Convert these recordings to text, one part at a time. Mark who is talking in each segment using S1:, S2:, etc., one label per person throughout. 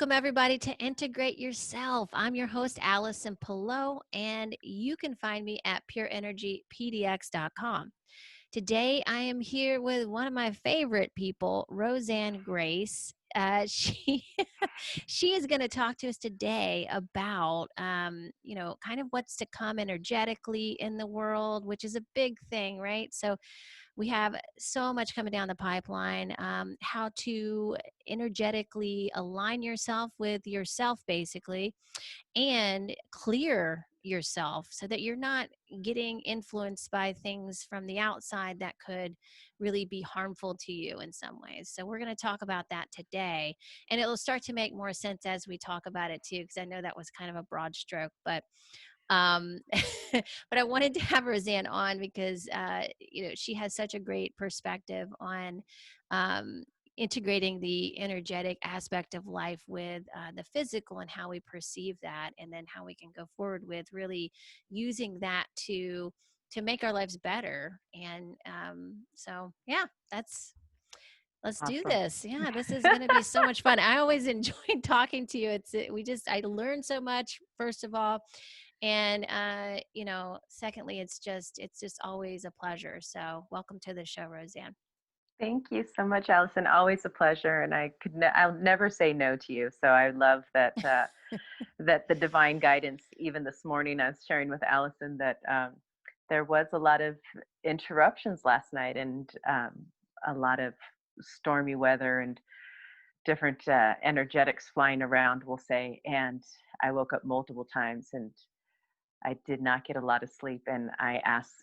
S1: Welcome, everybody, to Integrate Yourself. I'm your host, Allison Pillow, and you can find me at pureenergypdx.com. Today, I am here with one of my favorite people, Rosanne Grace. She she is going to talk to us today about, kind of what's to come energetically in the world, which is a big thing, right? So we have so much coming down the pipeline. How to energetically align yourself with yourself, basically, and clear yourself so that you're not getting influenced by things from the outside that could really be harmful to you in some ways. So we're going to talk about that today, and it'll start to make more sense as we talk about it too, because I know that was kind of a broad stroke, but um but I wanted to have Rosanne on because she has such a great perspective on um integrating the energetic aspect of life with the physical and how we perceive that, and then how we can go forward with really using that to make our lives better. And so yeah, that's let's do
S2: Awesome.
S1: this. Yeah, this is going to be so much fun. I always enjoy talking to you. I learn so much, first of all, and secondly, it's just always a pleasure. So welcome to the show, Rosanne.
S2: Thank you so much, Allison. Always a pleasure, and I'll never say no to you. So I love that that the divine guidance. Even this morning, I was sharing with Allison that there was a lot of interruptions last night, and a lot of stormy weather and different energetics flying around, we'll say. And I woke up multiple times, and I did not get a lot of sleep. And I asked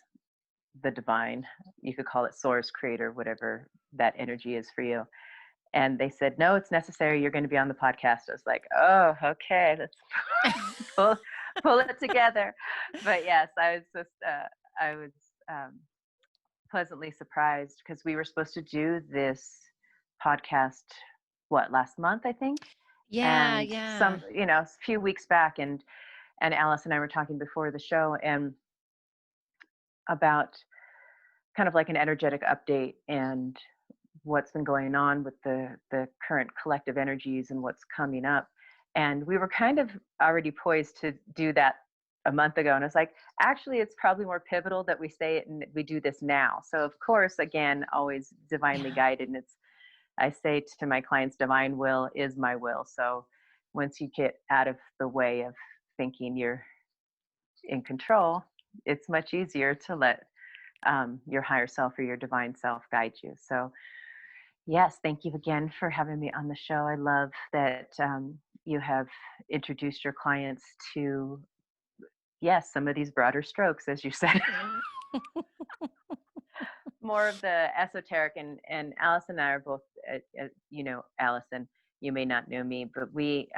S2: the divine, you could call it source, creator, whatever that energy is for you. And they said, no, it's necessary. You're going to be on the podcast. I was like, oh, okay, let's pull, pull it together. But yes, I was pleasantly surprised because we were supposed to do this podcast, last month, I think.
S1: Yeah,
S2: And
S1: yeah.
S2: a few weeks back, and Alice and I were talking before the show and about kind of like an energetic update and what's been going on with the current collective energies and what's coming up. And we were kind of already poised to do that a month ago. And it's like, actually, it's probably more pivotal that we say it and we do this now. So of course, again, always divinely
S1: Yeah.
S2: guided. And I say to my clients, divine will is my will. So once you get out of the way of thinking you're in control, it's much easier to let your higher self or your divine self guide you. So, yes, thank you again for having me on the show. I love that you have introduced your clients to, yes, some of these broader strokes, as you said. More of the esoteric, and Alice and I are both, Allison, you may not know me, but we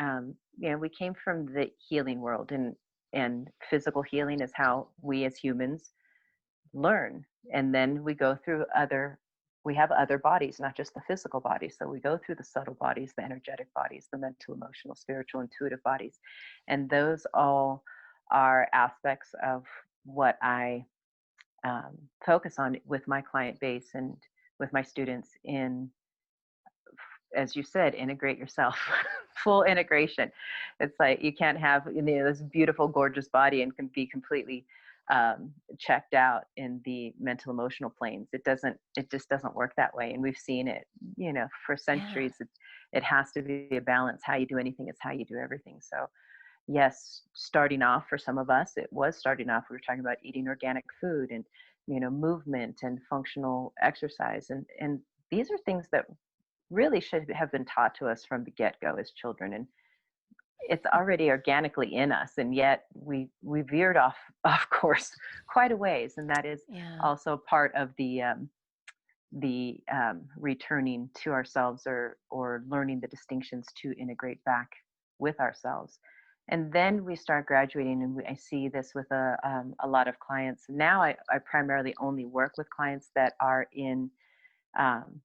S2: came from the healing world, and physical healing is how we as humans learn. And then we have other bodies, not just the physical body. So we go through the subtle bodies, the energetic bodies, the mental, emotional, spiritual, intuitive bodies. And those all are aspects of what I focus on with my client base and with my students in, as you said, integrate yourself. Full integration. It's like you can't have this beautiful, gorgeous body and can be completely checked out in the mental, emotional planes. It just doesn't work that way. And we've seen it, for
S1: Yeah.
S2: centuries. It has to be a balance. How you do anything is how you do everything. So yes, starting off for some of us, it was starting off. We were talking about eating organic food and, movement and functional exercise. And these are things that really should have been taught to us from the get-go as children. And it's already organically in us. And yet we veered off course quite a ways. And that is
S1: Yeah.
S2: also part of the returning to ourselves, or learning the distinctions to integrate back with ourselves. And then we start graduating, and I see this with a lot of clients. Now I primarily only work with clients that are in um,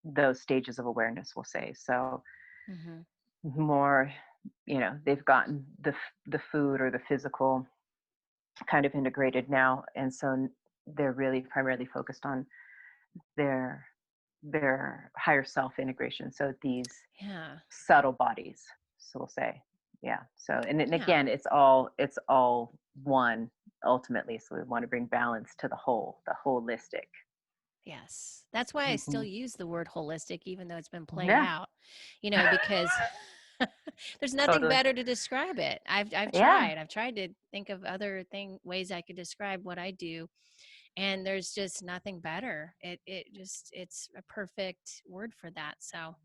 S2: those stages of awareness, we'll say. So
S1: Hmm.
S2: more, they've gotten the food or the physical kind of integrated now. And so they're really primarily focused on their their higher self integration. So these
S1: Yeah.
S2: subtle bodies, so we'll say, yeah. So and
S1: Yeah.
S2: again, it's all one ultimately. So we want to bring balance to the whole, the holistic.
S1: Yes. That's why I still
S2: Hmm.
S1: use the word holistic, even though it's been played
S2: Yeah.
S1: out, because there's nothing
S2: Totally.
S1: better to describe it. I've
S2: Yeah,
S1: tried. I've tried to think of other ways I could describe what I do, and there's just nothing better. It's a perfect word for that. So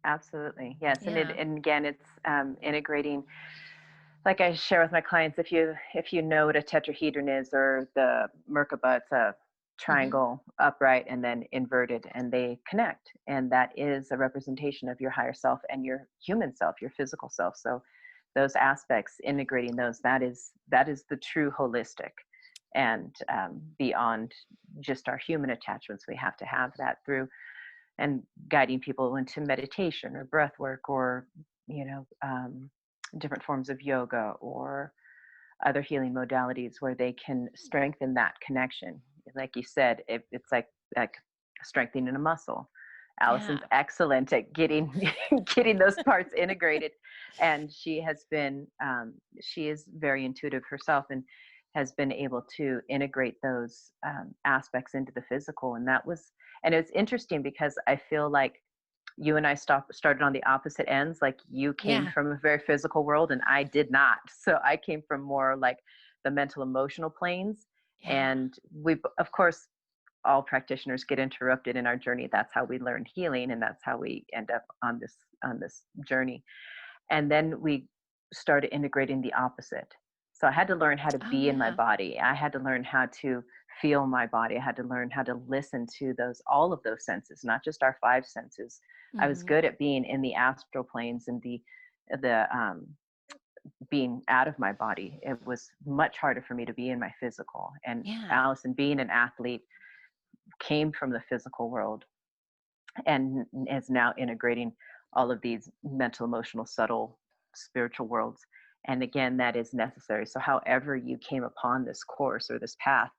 S2: absolutely. Yes.
S1: yeah.
S2: And again, it's integrating, like I share with my clients, if you know what a tetrahedron is, or the Merkaba, it's a
S1: Hmm.
S2: triangle upright and then inverted, and they connect, and that is a representation of your higher self and your human self, your physical self. So those aspects, integrating those, that is the true holistic. And beyond just our human attachments, we have to have that through, and guiding people into meditation or breath work, or you know um, different forms of yoga or other healing modalities where they can strengthen that connection. Like you said, it's like strengthening a muscle.
S1: Yeah.
S2: Allison's excellent at getting getting those parts integrated, and she is very intuitive herself, and has been able to integrate those aspects into the physical. And it's interesting because I feel like you and I started on the opposite ends. Like, you came
S1: Yeah.
S2: from a very physical world and I did not. So I came from more like the mental emotional planes.
S1: Yeah.
S2: And we, of course, all practitioners get interrupted in our journey. That's how we learn healing, and that's how we end up on this journey. And then we started integrating the opposite. So I had to learn how to
S1: Oh
S2: be in my
S1: yeah.
S2: body. I had to learn how to feel my body. I had to learn how to listen to all of those senses, not just our five senses. I was
S1: Hmm.
S2: good at being in the astral planes and the being out of my body. It was much harder for me to be in my physical. And
S1: Yeah.
S2: Allison, being an athlete, came from the physical world and is now integrating all of these mental, emotional, subtle, spiritual worlds. And again, that is necessary. So however you came upon this course or this path,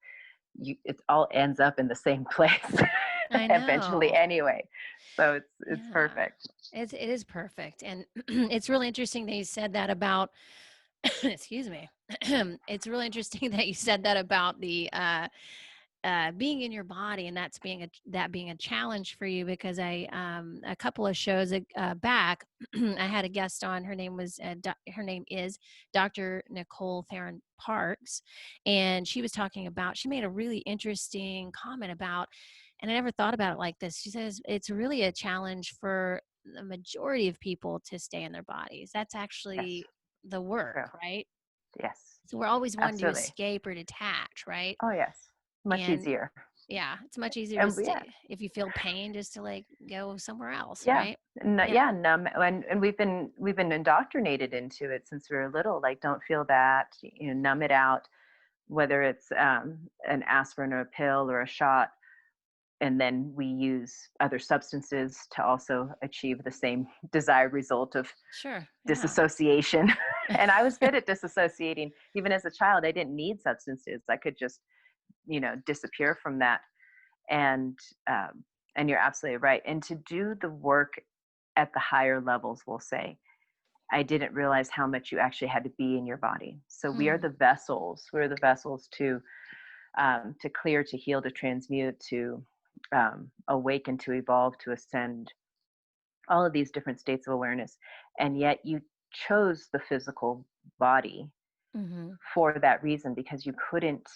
S2: it all ends up in the same place
S1: I
S2: eventually
S1: know.
S2: anyway. So it's
S1: Yeah.
S2: perfect.
S1: It is perfect. And it's really interesting that you said that about excuse me. It's really interesting that you said that about the being in your body, and that being a challenge for you, because a couple of shows back I had a guest on. Her name is Dr. Nicole Theron Parks, and she made a really interesting comment about, and I never thought about it like this. She says it's really a challenge for the majority of people to stay in their bodies. That's
S2: Yes,
S1: actually the work,
S2: true.
S1: right?
S2: Yes,
S1: So we're always wanting to
S2: absolutely.
S1: escape or detach, right?
S2: Oh, yes. Much
S1: And
S2: easier.
S1: yeah, it's much easier to
S2: And
S1: stay
S2: yeah,
S1: if you feel pain, just to like go somewhere else,
S2: yeah.
S1: right? Yeah.
S2: Yeah, numb, and we've been indoctrinated into it since we were little. Like, don't feel that, numb it out, whether it's an aspirin or a pill or a shot. And then we use other substances to also achieve the same desired result of
S1: Sure. Yeah.
S2: disassociation. And I was good at disassociating. Even as a child, I didn't need substances. I could just, disappear from that. And um, and you're absolutely right. And to do the work at the higher levels, we'll say, I didn't realize how much you actually had to be in your body. So we are
S1: Mm,
S2: the vessels. We're the vessels to clear, to heal, to transmute, to awaken, to evolve, to ascend, all of these different states of awareness. And yet you chose the physical body
S1: hmm.
S2: for that reason, because you couldn't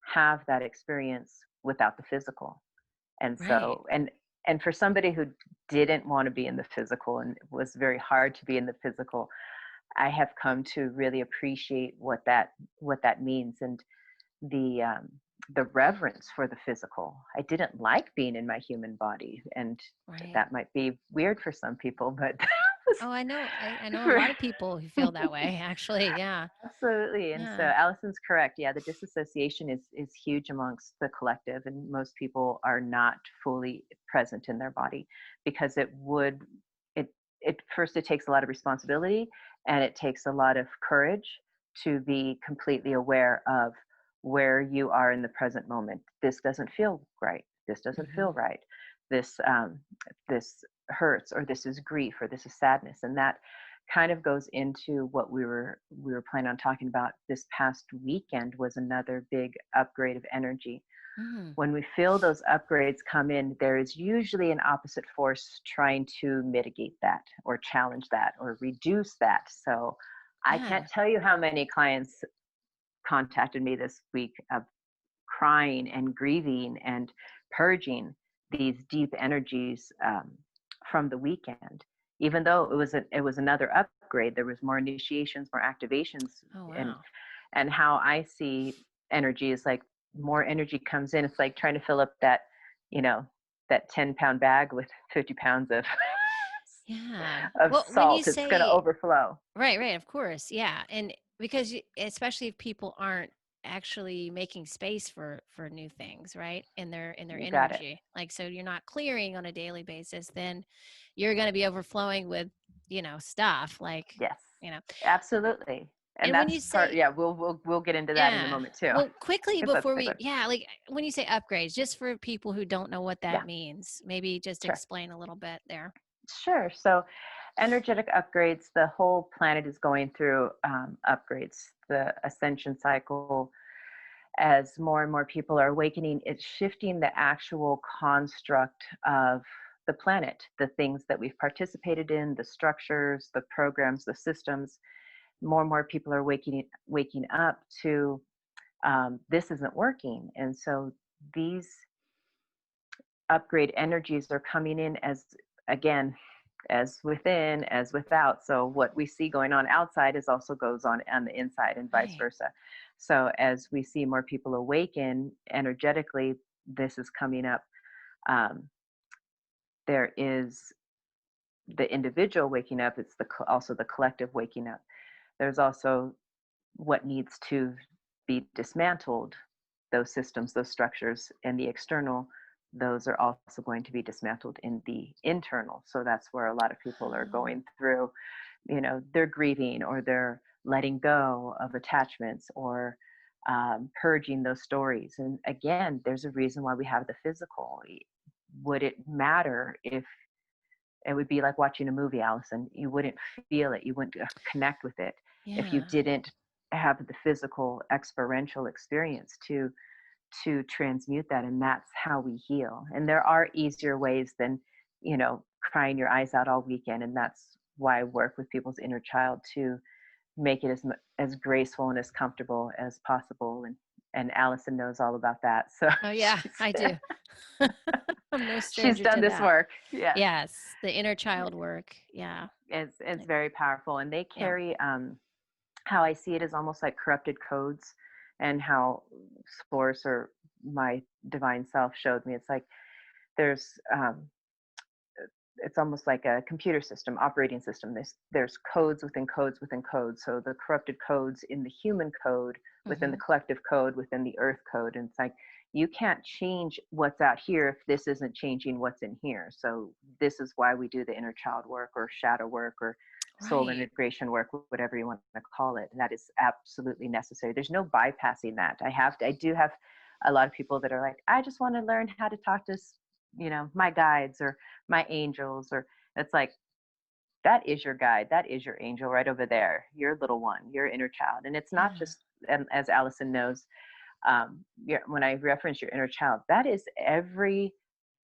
S2: have that experience without the physical. And
S1: Right.
S2: so, and for somebody who didn't want to be in the physical, and it was very hard to be in the physical, I have come to really appreciate what that means. And the um, the reverence for the physical. I didn't like being in my human body, and
S1: Right.
S2: that might be weird for some people, but
S1: Oh, I know. I know a
S2: for
S1: lot of people who feel that way, actually. Yeah.
S2: absolutely. And so
S1: Yeah.
S2: Allison's correct. Yeah, the disassociation is huge amongst the collective, and most people are not fully present in their body, because it it takes a lot of responsibility, and it takes a lot of courage to be completely aware of where you are in the present moment. This doesn't feel right. This doesn't
S1: Hmm.
S2: feel right. this hurts, or this is grief, or this is sadness. And that kind of goes into what we were planning on talking about this past weekend, was another big upgrade of energy.
S1: Mm.
S2: When we feel those upgrades come in, there is usually an opposite force trying to mitigate that, or challenge that, or reduce that. So I
S1: Yeah.
S2: can't tell you how many clients contacted me this week of crying and grieving and purging these deep energies from the weekend. Even though it was another upgrade, there was more initiations, more activations,
S1: Oh,
S2: and
S1: wow.
S2: how I see energy is like, more energy comes in. It's like trying to fill up that, you know, that 10-pound bag with 50 pounds of
S1: Yeah.
S2: of
S1: Well, when you
S2: salt. It's going to
S1: say
S2: overflow.
S1: right, right, of course. Yeah. And because especially if people aren't actually making space for new things, right? In their
S2: You got it.
S1: energy. Like so you're not clearing on a daily basis, then you're going to be overflowing with, stuff like,
S2: Yes,
S1: you know.
S2: absolutely. And
S1: And when
S2: that's
S1: you
S2: part,
S1: say
S2: yeah, we'll get into that in a
S1: yeah.
S2: moment too,
S1: Well, quickly
S2: because that's a
S1: before
S2: big
S1: we
S2: one.
S1: yeah, like when you say upgrades, just for people who don't know what that
S2: Yeah,
S1: means, maybe just
S2: sure.
S1: explain a little bit there.
S2: Sure. So, energetic upgrades, the whole planet is going through upgrades. The ascension cycle, as more and more people are awakening, it's shifting the actual construct of the planet, the things that we've participated in, the structures, the programs, the systems. More and more people are waking up to, this isn't working. And so these upgrade energies are coming in as, again, as within as without. So what we see going on outside is also goes on the inside, and vice
S1: Right.
S2: versa. So as we see more people awaken energetically, this is coming up. um, there is the individual waking up. It's also the collective waking up. There's also what needs to be dismantled, those systems, those structures in the external. Those are also going to be dismantled in the internal. So that's where a lot of people are
S1: Oh,
S2: going through, they're grieving, or they're letting go of attachments, or purging those stories. And again, there's a reason why we have the physical. Would it matter if it would be like watching a movie, Allison? You wouldn't feel it, you wouldn't connect with it if you
S1: yeah.
S2: didn't have the physical experiential experience to transmute that. And that's how we heal. And there are easier ways than, crying your eyes out all weekend. And that's why I work with people's inner child to make it as graceful and as comfortable as possible. And Allison knows all about that. So
S1: Oh, yeah,
S2: she's
S1: I do. I'm no
S2: she's
S1: stranger
S2: done
S1: to
S2: this
S1: that.
S2: work. Yes.
S1: Yes, the inner child work. Yeah.
S2: It's very powerful. And they
S1: Yeah.
S2: carry, how I see it is almost like corrupted codes, and how source, or my divine self, showed me. It's like there's, it's almost like a computer system, operating system. There's codes within codes within codes. So the corrupted codes in the human code, within the
S1: Mhm.
S2: collective code, within the earth code. And it's like, you can't change what's out here if this isn't changing what's in here. So this is why we do the inner child work, or shadow work, or soul
S1: Right.
S2: integration work, whatever you want to call it. And that is absolutely necessary. There's no bypassing that. I do have a lot of people that are like, I just want to learn how to talk to, my guides, or my angels. Or it's like, that is your guide, that is your angel right over there, your little one, your inner child. And it's not
S1: Yeah.
S2: just, and as Allison knows, when I reference your inner child, that is every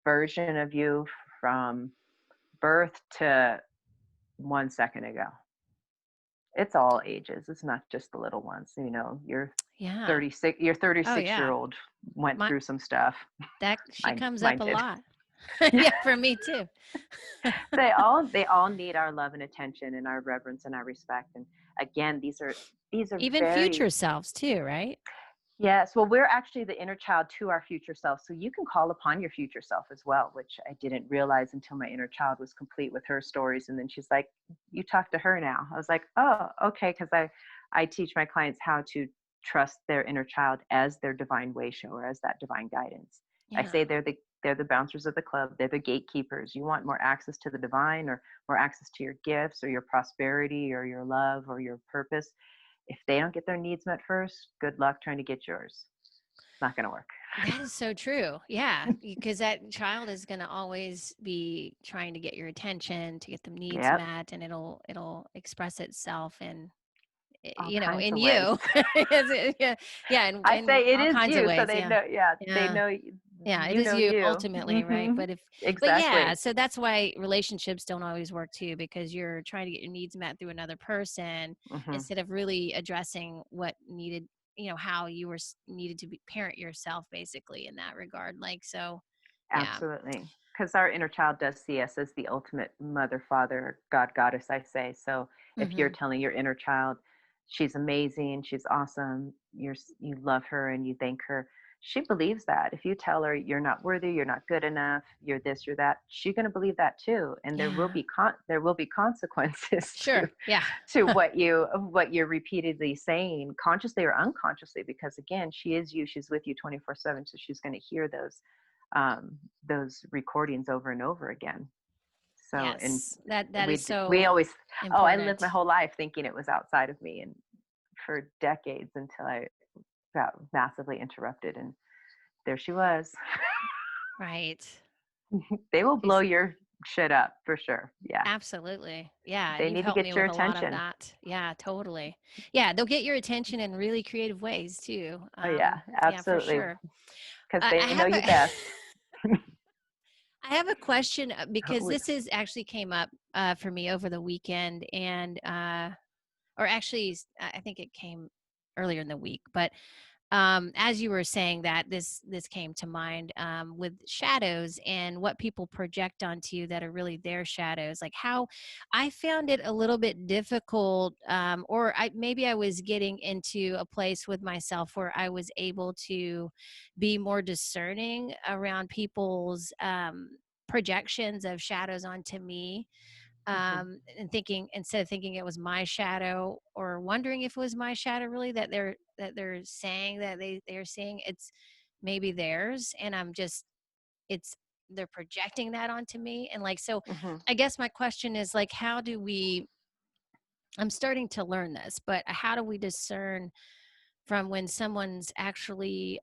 S2: version of you from birth to 1 second ago. It's all ages. It's not just the little ones. Your
S1: Yeah.
S2: 36 your
S1: Oh,
S2: 36 year
S1: yeah.
S2: old went
S1: My
S2: through some stuff.
S1: that she
S2: Mine
S1: comes up
S2: mine
S1: a
S2: did.
S1: lot.
S2: Yeah.
S1: Yeah, for me too.
S2: They all need our love and attention, and our reverence and our respect. And again, these are
S1: Even
S2: very.
S1: future selves too, right?
S2: Yes, well, we're actually the inner child to our future self. So you can call upon your future self as well, which I didn't realize until my inner child was complete with her stories. And then she's like, you talk to her now. I was like, oh, okay. Because I teach my clients how to trust their inner child as their divine way shower, as that divine guidance. I say
S1: Yeah.
S2: they're the bouncers of the club. They're the gatekeepers. You want more access to the divine, or more access to your gifts, or your prosperity, or your love, or your purpose. If they don't get their needs met first, good luck trying to get yours. It's not going to work.
S1: That is so true. Yeah, because that child is going to always be trying to get your attention, to get them needs
S2: Yep.
S1: met, and it'll express itself in
S2: All kinds
S1: in
S2: of ways.
S1: you. Yeah, yeah,
S2: I
S1: in
S2: say it
S1: all
S2: is
S1: kinds of
S2: you, so
S1: ways.
S2: they
S1: Yeah,
S2: know. Yeah, they
S1: yeah.
S2: know.
S1: Yeah, it
S2: You
S1: is
S2: know
S1: you
S2: you.
S1: ultimately, right? But yeah,
S2: Exactly.
S1: so that's why relationships don't always work too, because you're trying to get your needs met through another person
S2: Hmm.
S1: instead of really addressing what needed, how you were needed to be parent yourself basically in that regard. Like so, yeah.
S2: Absolutely. Because our inner child does see us as the ultimate mother, father, God, goddess, I say. So if you're
S1: Mhm.
S2: telling your inner child, she's amazing, she's awesome, you love her and you thank her, she believes that. If you tell her you're not worthy, you're not good enough, you're this, you're that, she's going to believe that too. And
S1: Yeah.
S2: there will be consequences
S1: Sure. Yeah.
S2: to what you're repeatedly saying, consciously or unconsciously, because again, she is you, she's with you 24/7, so she's going to hear those recordings over and over again. So, and
S1: Yes. That is
S2: we
S1: so
S2: always, oh, I lived my
S1: important.
S2: whole life thinking it was outside of me, and for decades until I got massively interrupted, and there she was.
S1: Right.
S2: They will blow
S1: She's
S2: your shit up for sure. Yeah,
S1: absolutely. Yeah, and
S2: they
S1: you've
S2: need to
S1: helped me
S2: get your
S1: with a lot of
S2: attention.
S1: that. Yeah, totally. Yeah, they'll get your attention in really creative ways too.
S2: Oh yeah,
S1: Yeah, for
S2: absolutely,
S1: sure.
S2: because
S1: I
S2: they know
S1: have
S2: you
S1: a
S2: best.
S1: I have a question because
S2: We-
S1: this is actually came up for me over the weekend, and or actually, I think it came earlier in the week, but as you were saying that, this came to mind with shadows and what people project onto you that are really their shadows. Like how I found it a little bit difficult, or maybe I was getting into a place with myself where I was able to be more discerning around people's projections of shadows onto me,
S2: Mhm.
S1: and thinking, instead of thinking it was my shadow or wondering if it was my shadow really that they're saying that they're seeing, it's maybe theirs, and I'm just, it's, they're projecting that onto me. And like, so
S2: Mhm.
S1: I guess my question is like, how do we, I'm starting to learn this, but how do we discern from when someone's actually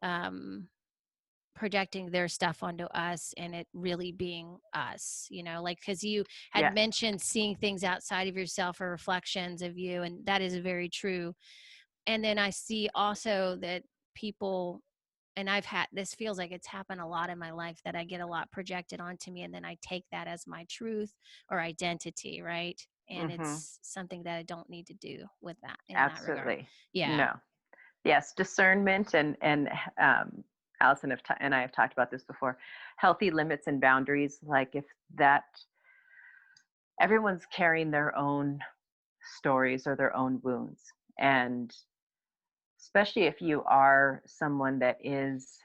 S1: projecting their stuff onto us and it really being us, like, because you had
S2: Yes.
S1: mentioned seeing things outside of yourself or reflections of you, and that is very true. And then I see also that people, and I've had this, feels like it's happened a lot in my life, that I get a lot projected onto me and then I take that as my truth or identity, right? And
S2: Mhm.
S1: it's something that I don't need to do with that in that regard.
S2: Absolutely.
S1: Yeah.
S2: No. Yes, discernment and Allison and I have talked about this before. Healthy limits and boundaries. Like if that everyone's carrying their own stories or their own wounds, and especially if you are someone that is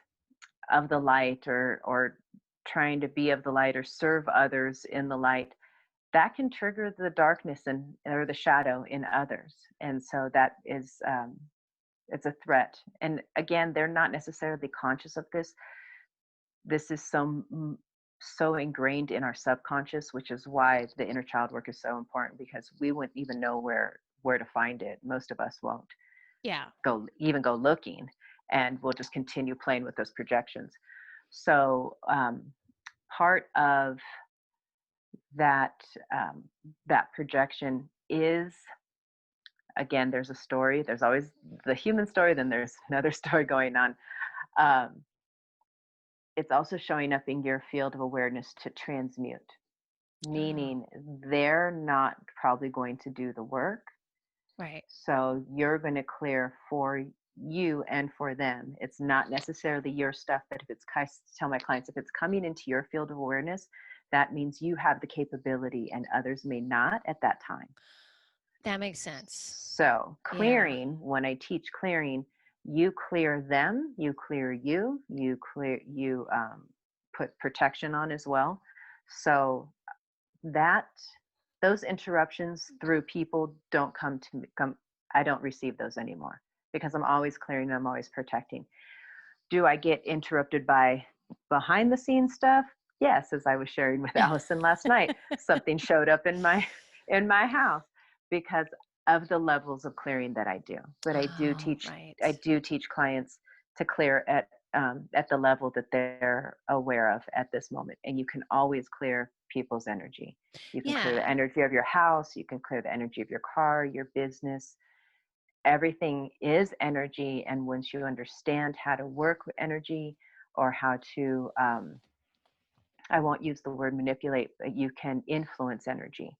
S2: of the light or trying to be of the light or serve others in the light, that can trigger the darkness and or the shadow in others, and so that is it's a threat. And again, they're not necessarily conscious of this. This is so ingrained in our subconscious, which is why the inner child work is so important, because we wouldn't even know where to find it. Most of us won't
S1: Yeah.
S2: go looking, and we'll just continue playing with those projections. So part of that that projection is, again, there's a story. There's always the human story, then there's another story going on. um, it's also showing up in your field of awareness to transmute,
S1: Oh,
S2: meaning they're not probably going to do the work.
S1: right.
S2: So you're going to clear for you and for them. It's not necessarily your stuff, but if it's, I tell my clients, if it's coming into your field of awareness, that means you have the capability and others may not at that time.
S1: That makes sense.
S2: So
S1: Yeah.
S2: clearing, when I teach clearing, you clear them, you clear you, put protection on as well. So that those interruptions through people don't come to me. I don't receive those anymore because I'm always clearing, I'm always protecting. Do I get interrupted by behind the scenes stuff? Yes, as I was sharing with Allison last night, something showed up in my house because of the levels of clearing that I do. But
S1: Oh, right.
S2: I do teach clients to clear at the level that they're aware of at this moment. And you can always clear people's energy. You can clear the
S1: Yeah.
S2: energy of your house. You can clear the energy of your car, your business. Everything is energy. And once you understand how to work with energy, or how to, I won't use the word manipulate, but you can influence energy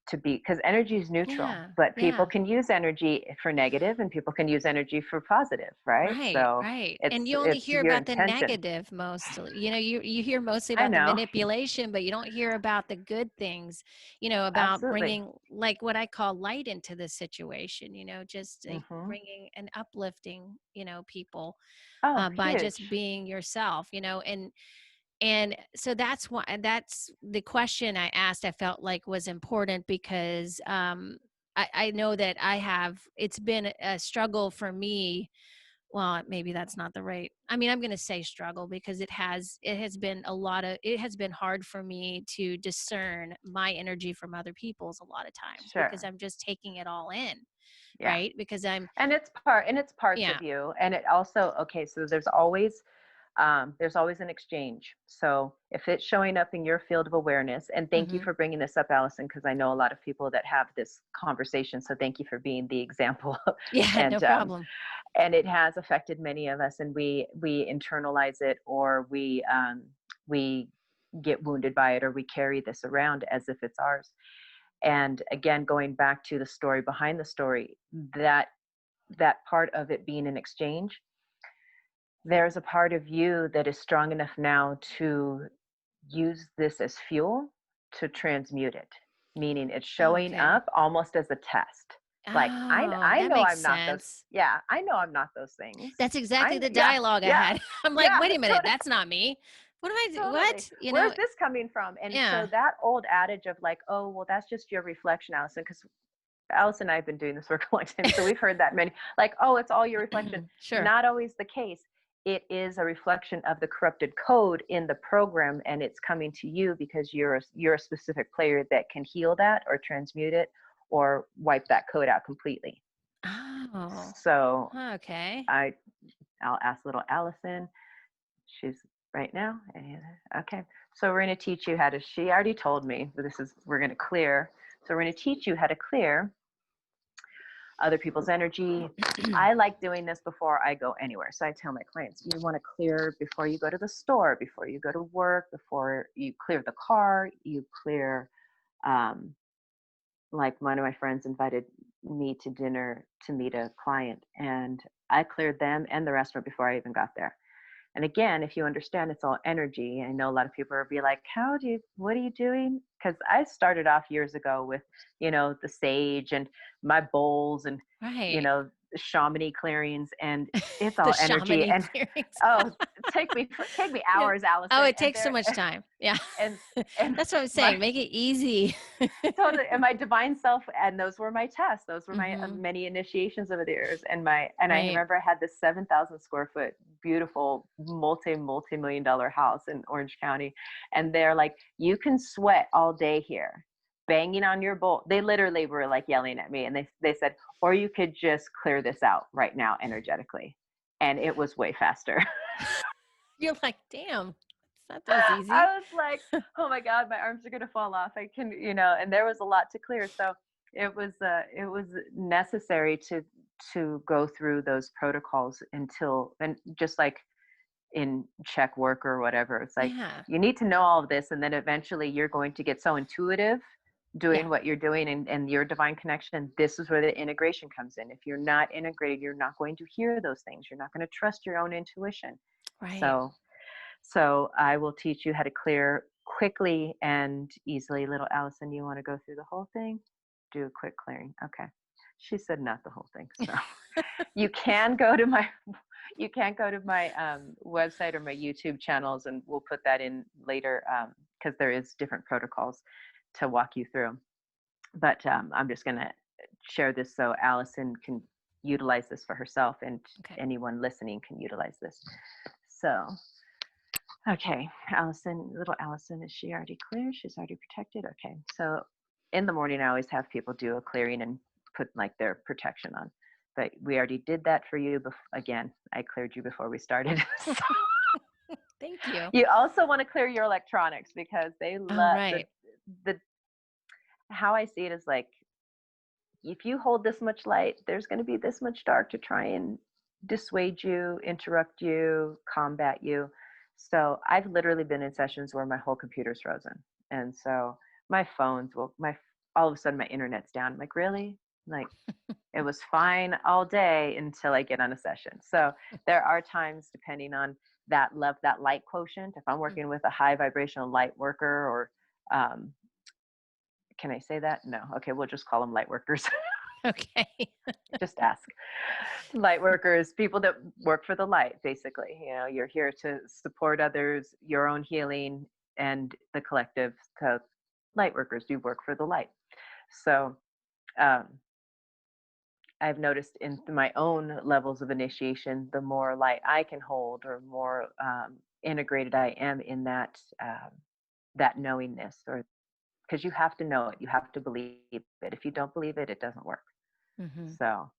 S2: to be, because energy is neutral,
S1: Yeah.
S2: but people
S1: Yeah.
S2: can use energy for negative and people can use energy for positive, right?
S1: Right,
S2: So
S1: right. And
S2: it's
S1: you only
S2: it's
S1: hear
S2: your
S1: about the
S2: intention.
S1: negative mostly. You hear mostly
S2: I
S1: about the
S2: know.
S1: manipulation, but you don't hear about the good things, about
S2: Absolutely.
S1: bringing like what I call light into the situation, just like
S2: Hmm.
S1: bringing and uplifting, people
S2: Oh,
S1: by just
S2: huge.
S1: being yourself, and so that's the question I asked. I felt like was important because I know that it's been a struggle for me. Well, maybe that's not the right. I mean, I'm going to say struggle because it has been hard for me to discern my energy from other people's a lot of times because
S2: Sure.
S1: I'm just taking it all in,
S2: Yeah.
S1: right? Because I'm
S2: And it's parts
S1: yeah.
S2: of you. And it also, okay, so there's always an exchange. So if it's showing up in your field of awareness, and thank you
S1: Mhm.
S2: for bringing this up, Allison, because I know a lot of people that have this conversation. So thank you for being the example.
S1: Yeah, no
S2: and
S1: problem.
S2: and it has affected many of us, and we internalize it, or we get wounded by it, or we carry this around as if it's ours. And again, going back to the story behind the story, that part of it being an exchange, there's a part of you that is strong enough now to use this as fuel to transmute it, meaning it's
S1: Oh,
S2: showing
S1: okay.
S2: up almost as a test. Like
S1: Oh,
S2: I
S1: that
S2: know
S1: makes
S2: I'm not those.
S1: sense.
S2: Yeah, I know I'm not those things.
S1: That's exactly
S2: I
S1: the
S2: yeah,
S1: dialogue I
S2: yeah,
S1: had. I'm like,
S2: yeah,
S1: "Wait a minute,
S2: totally,
S1: that's not me. What am I
S2: totally.
S1: what?"
S2: Where's this coming from? And so
S1: Yeah.
S2: that old adage of like, oh well, that's just your reflection, Allison, because Alice and I have been doing this work a long time, so we've heard that many, like, oh, it's all your reflection.
S1: Sure.
S2: Not always the case. It is a reflection of the corrupted code in the program, and it's coming to you because you're a specific player that can heal that or transmute it or wipe that code out completely.
S1: Oh,
S2: So
S1: okay.
S2: I I'll ask little Allison. She's right now. Okay. So we're going to teach you how to. She already told me, but we're going to clear. So we're going to teach you how to clear other people's energy. I like doing this before I go anywhere. So I tell my clients, you want to clear before you go to the store, before you go to work, before you clear the car, you clear, um, like one of my friends invited me to dinner to meet a client, and I cleared them and the restaurant before I even got there. And again, if you understand it's all energy, I know a lot of people will be like, what are you doing? Because I started off years ago with, the sage and my bowls and,
S1: Right.
S2: shamany clearings, and it's
S1: The
S2: all energy.
S1: shamany
S2: And
S1: clearings.
S2: oh, take me
S1: Yeah.
S2: hours,
S1: Oh,
S2: Allison.
S1: it takes so much time. Yeah.
S2: And, and
S1: That's what I'm
S2: my,
S1: saying. Make it easy.
S2: totally, and my divine self, and those were my tests. Those were my
S1: Mhm.
S2: many initiations over the years. And I
S1: Right.
S2: remember I had this 7,000 square foot beautiful multi-million dollar house in Orange County, and they're like, you can sweat all day here, banging on your bowl. They literally were like yelling at me, and they said, or you could just clear this out right now energetically, and it was way faster.
S1: You're like, "Damn, it's not those easy."
S2: I was like, oh my God, my arms are gonna fall off. I can, and there was a lot to clear. So it was necessary to go through those protocols and just like in check work or whatever, it's like
S1: Yeah.
S2: you need to know all of this, and then eventually you're going to get so intuitive
S1: Yeah.
S2: doing what you're doing, and your divine connection. This is where the integration comes in. If you're not integrated, you're not going to hear those things. You're not going to trust your own intuition.
S1: Right.
S2: So I will teach you how to clear quickly and easily. Little Allison, you want to go through the whole thing? Do a quick clearing. Okay. She said not the whole thing. So you can go to my website or my YouTube channels, and we'll put that in later, because there is different protocols to walk you through. But I'm just going to share this so Allison can utilize this for herself, and
S1: Okay.
S2: anyone listening can utilize this. So okay, Allison, little Allison, is she already clear? She's already protected? Okay, so in the morning, I always have people do a clearing and put like their protection on. but we already did that for you. Again, I cleared you before we started. So
S1: Thank you.
S2: you also want to clear your electronics because they
S1: Oh,
S2: love
S1: right.
S2: the how I see it is like, if you hold this much light, there's going to be this much dark to try and dissuade you, interrupt you, combat you. So I've literally been in sessions where my whole computer's frozen. And so my phones will, all of a sudden my internet's down. I'm like, really? Like, it was fine all day until I get on a session. So there are times, depending on that love, that light quotient, if I'm working with a high vibrational light worker, or can I say that? No. Okay, we'll just call them light workers.
S1: Okay.
S2: Just ask. Light workers, people that work for the light, basically. You're here to support others, your own healing, and the collective. So light workers do work for the light. So um, I've noticed in my own levels of initiation, the more light I can hold, or more integrated I am in that knowingness, or because you have to know it, you have to believe it. If you don't believe it, it doesn't work.
S1: Mm-hmm.
S2: So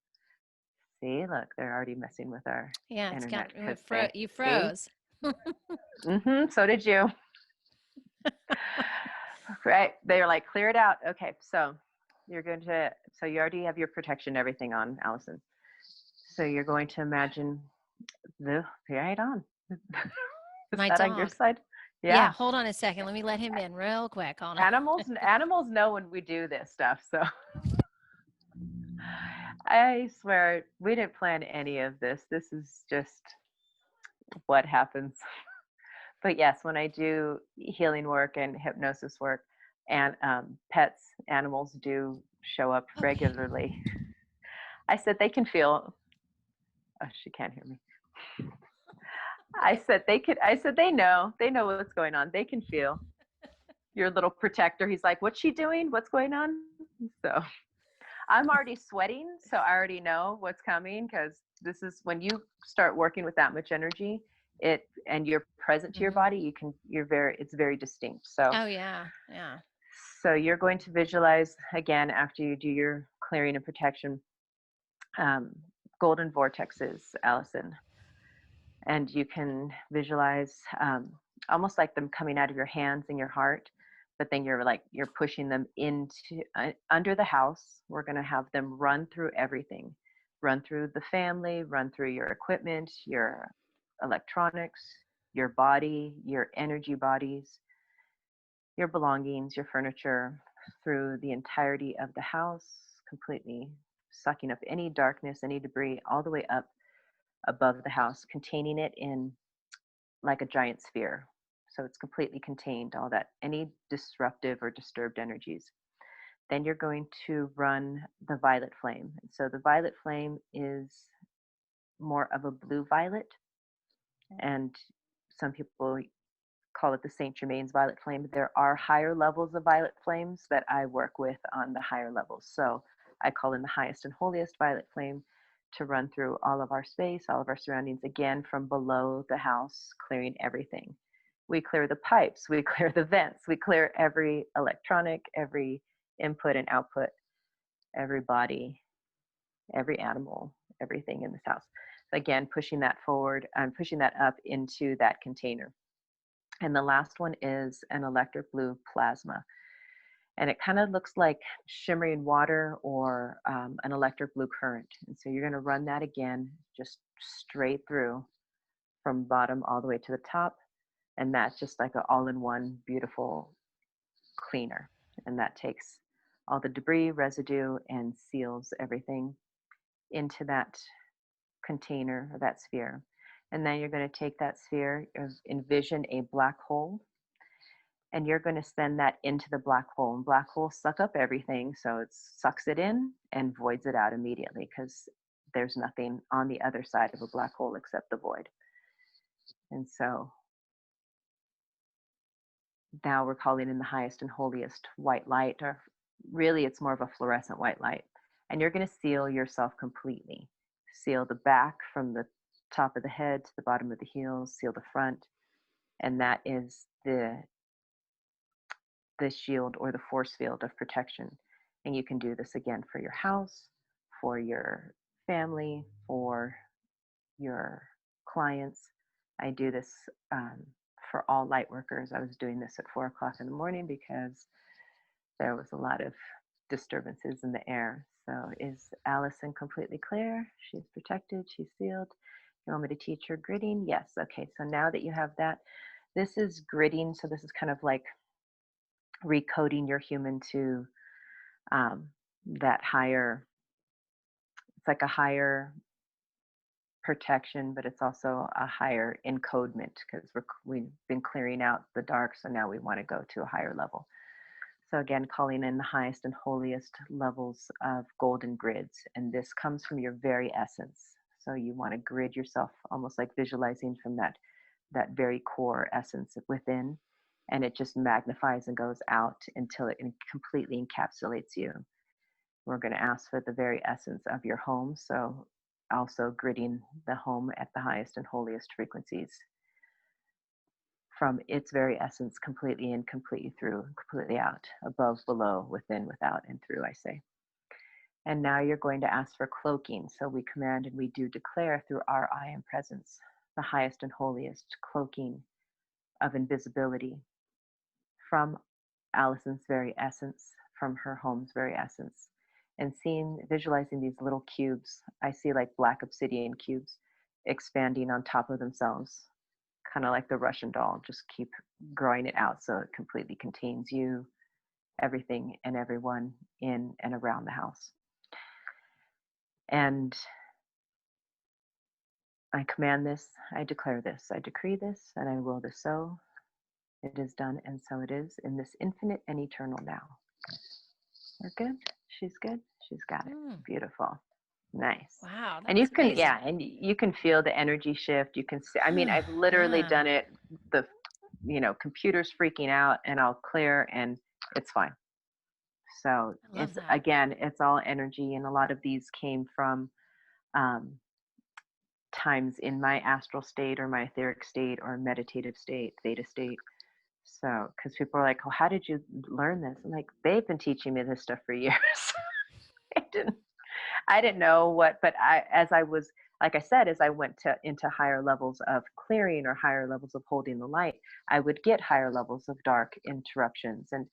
S2: see, look, they're already messing with our
S1: Yeah, it's got
S2: internet because they
S1: you
S2: see.
S1: froze.
S2: So did you. Right. They're like, clear it out. Okay. So you already have your protection, everything on, Allison. So you're going to imagine right on. Is
S1: My
S2: that on your
S1: dog.
S2: side?
S1: Yeah,
S2: Yeah.
S1: hold on a second. Let me let him in real quick. Hold on.
S2: Animals know when we do this stuff. So I swear we didn't plan any of this. This is just what happens. But yes, when I do healing work and hypnosis work, and pets, animals do show up
S1: Okay.
S2: regularly. I said they can feel. Oh, she can't hear me. I said they could. I said they know. They know what's going on. They can feel your little protector. He's like, "What's she doing? What's going on?" So I'm already sweating, so I already know what's coming, because this is when you start working with that much energy, and you're present to your
S1: Mm-hmm.
S2: body, it's very distinct. So
S1: Oh, yeah. Yeah.
S2: you're going to visualize again, after you do your clearing and protection, um, golden vortexes, Allison, and you can visualize almost like them coming out of your hands and your heart, but then you're pushing them into under the house. We're going to have them run through everything, run through the family, run through your equipment, your electronics, your body, your energy bodies, your belongings, your furniture, through the entirety of the house, completely sucking up any darkness, any debris, all the way up above the house, containing it in like a giant sphere. So it's completely contained, all that, any disruptive or disturbed energies. Then you're going to run the violet flame. So the violet flame is more of a blue violet, and some people call it the Saint Germain's violet flame. There are higher levels of violet flames that I work with on the higher levels. So I call in the highest and holiest violet flame to run through all of our space, all of our surroundings, again from below the house, clearing everything. We clear the pipes, we clear the vents, we clear every electronic, every input and output, every body, every animal, everything in this house. Again, pushing that forward, I'm pushing that up into that container. And the last one is an electric blue plasma. And it kind of looks like shimmering water, or an electric blue current. And so you're going to run that again, just straight through from bottom all the way to the top. And that's just like an all-in-one beautiful cleaner. And that takes all the debris, residue, and seals everything into that container, or that sphere. And then you're going to take that sphere, envision a black hole, and you're going to send that into the black hole. And black holes suck up everything, so it sucks it in and voids it out immediately, because there's nothing on the other side of a black hole except the void. And so now we're calling in the highest and holiest white light, or really it's more of a fluorescent white light. And you're going to seal yourself completely. Seal the back from the top of the head to the bottom of the heels, seal the front, and that is the shield or the force field of protection. And you can do this again for your house, for your family, for your clients. I do this for all light workers. I was doing this at 4 o'clock in the morning because there was a lot of disturbances in the air. So is Allison completely clear? She's protected, she's sealed. You want me to teach her gridding? Yes. Okay. So now that you have that, this is gridding. So this is kind of like recoding your human to um, that higher, it's like a higher protection, but it's also a higher encodement because we've been clearing out the dark. So now we want to go to a higher level. So again, calling in the highest and holiest levels of golden grids. And this comes from your very essence. So you want to grid yourself almost like visualizing from that very core essence within. And it just magnifies and goes out until it completely encapsulates you. We're going to ask for the very essence of your home. So also gridding the home at the highest and holiest frequencies from its very essence, completely in, completely through, completely out, above, below, within, without, and through, I say. And now you're going to ask for cloaking. So we command and we do declare through our I am presence, the highest and holiest cloaking of invisibility from Allison's very essence, from her home's very essence. And visualizing these little cubes, I see like black obsidian cubes expanding on top of themselves, kind of like the Russian doll, just keep growing it out so it completely contains you, everything, and everyone in and around the house. And I command this, I declare this, I decree this, and I will this so. It is done, and so it is in this infinite and eternal now. We're good? She's good? She's got it. Beautiful. Nice.
S1: Wow, that
S2: And
S1: was
S2: you can,
S1: amazing.
S2: and you can feel the energy shift. You can see, I mean, I've literally
S1: Yeah.
S2: done it. The, computer's freaking out and I'll clear and it's fine. So
S1: I love
S2: it's,
S1: that.
S2: again, it's all energy. And a lot of these came from times in my astral state or my etheric state or meditative state, theta state. So, because people are like, "Oh, how did you learn this?" I'm like, they've been teaching me this stuff for years. I didn't know what, but as I was, like I said, as I went into higher levels of clearing or higher levels of holding the light, I would get higher levels of dark interruptions. And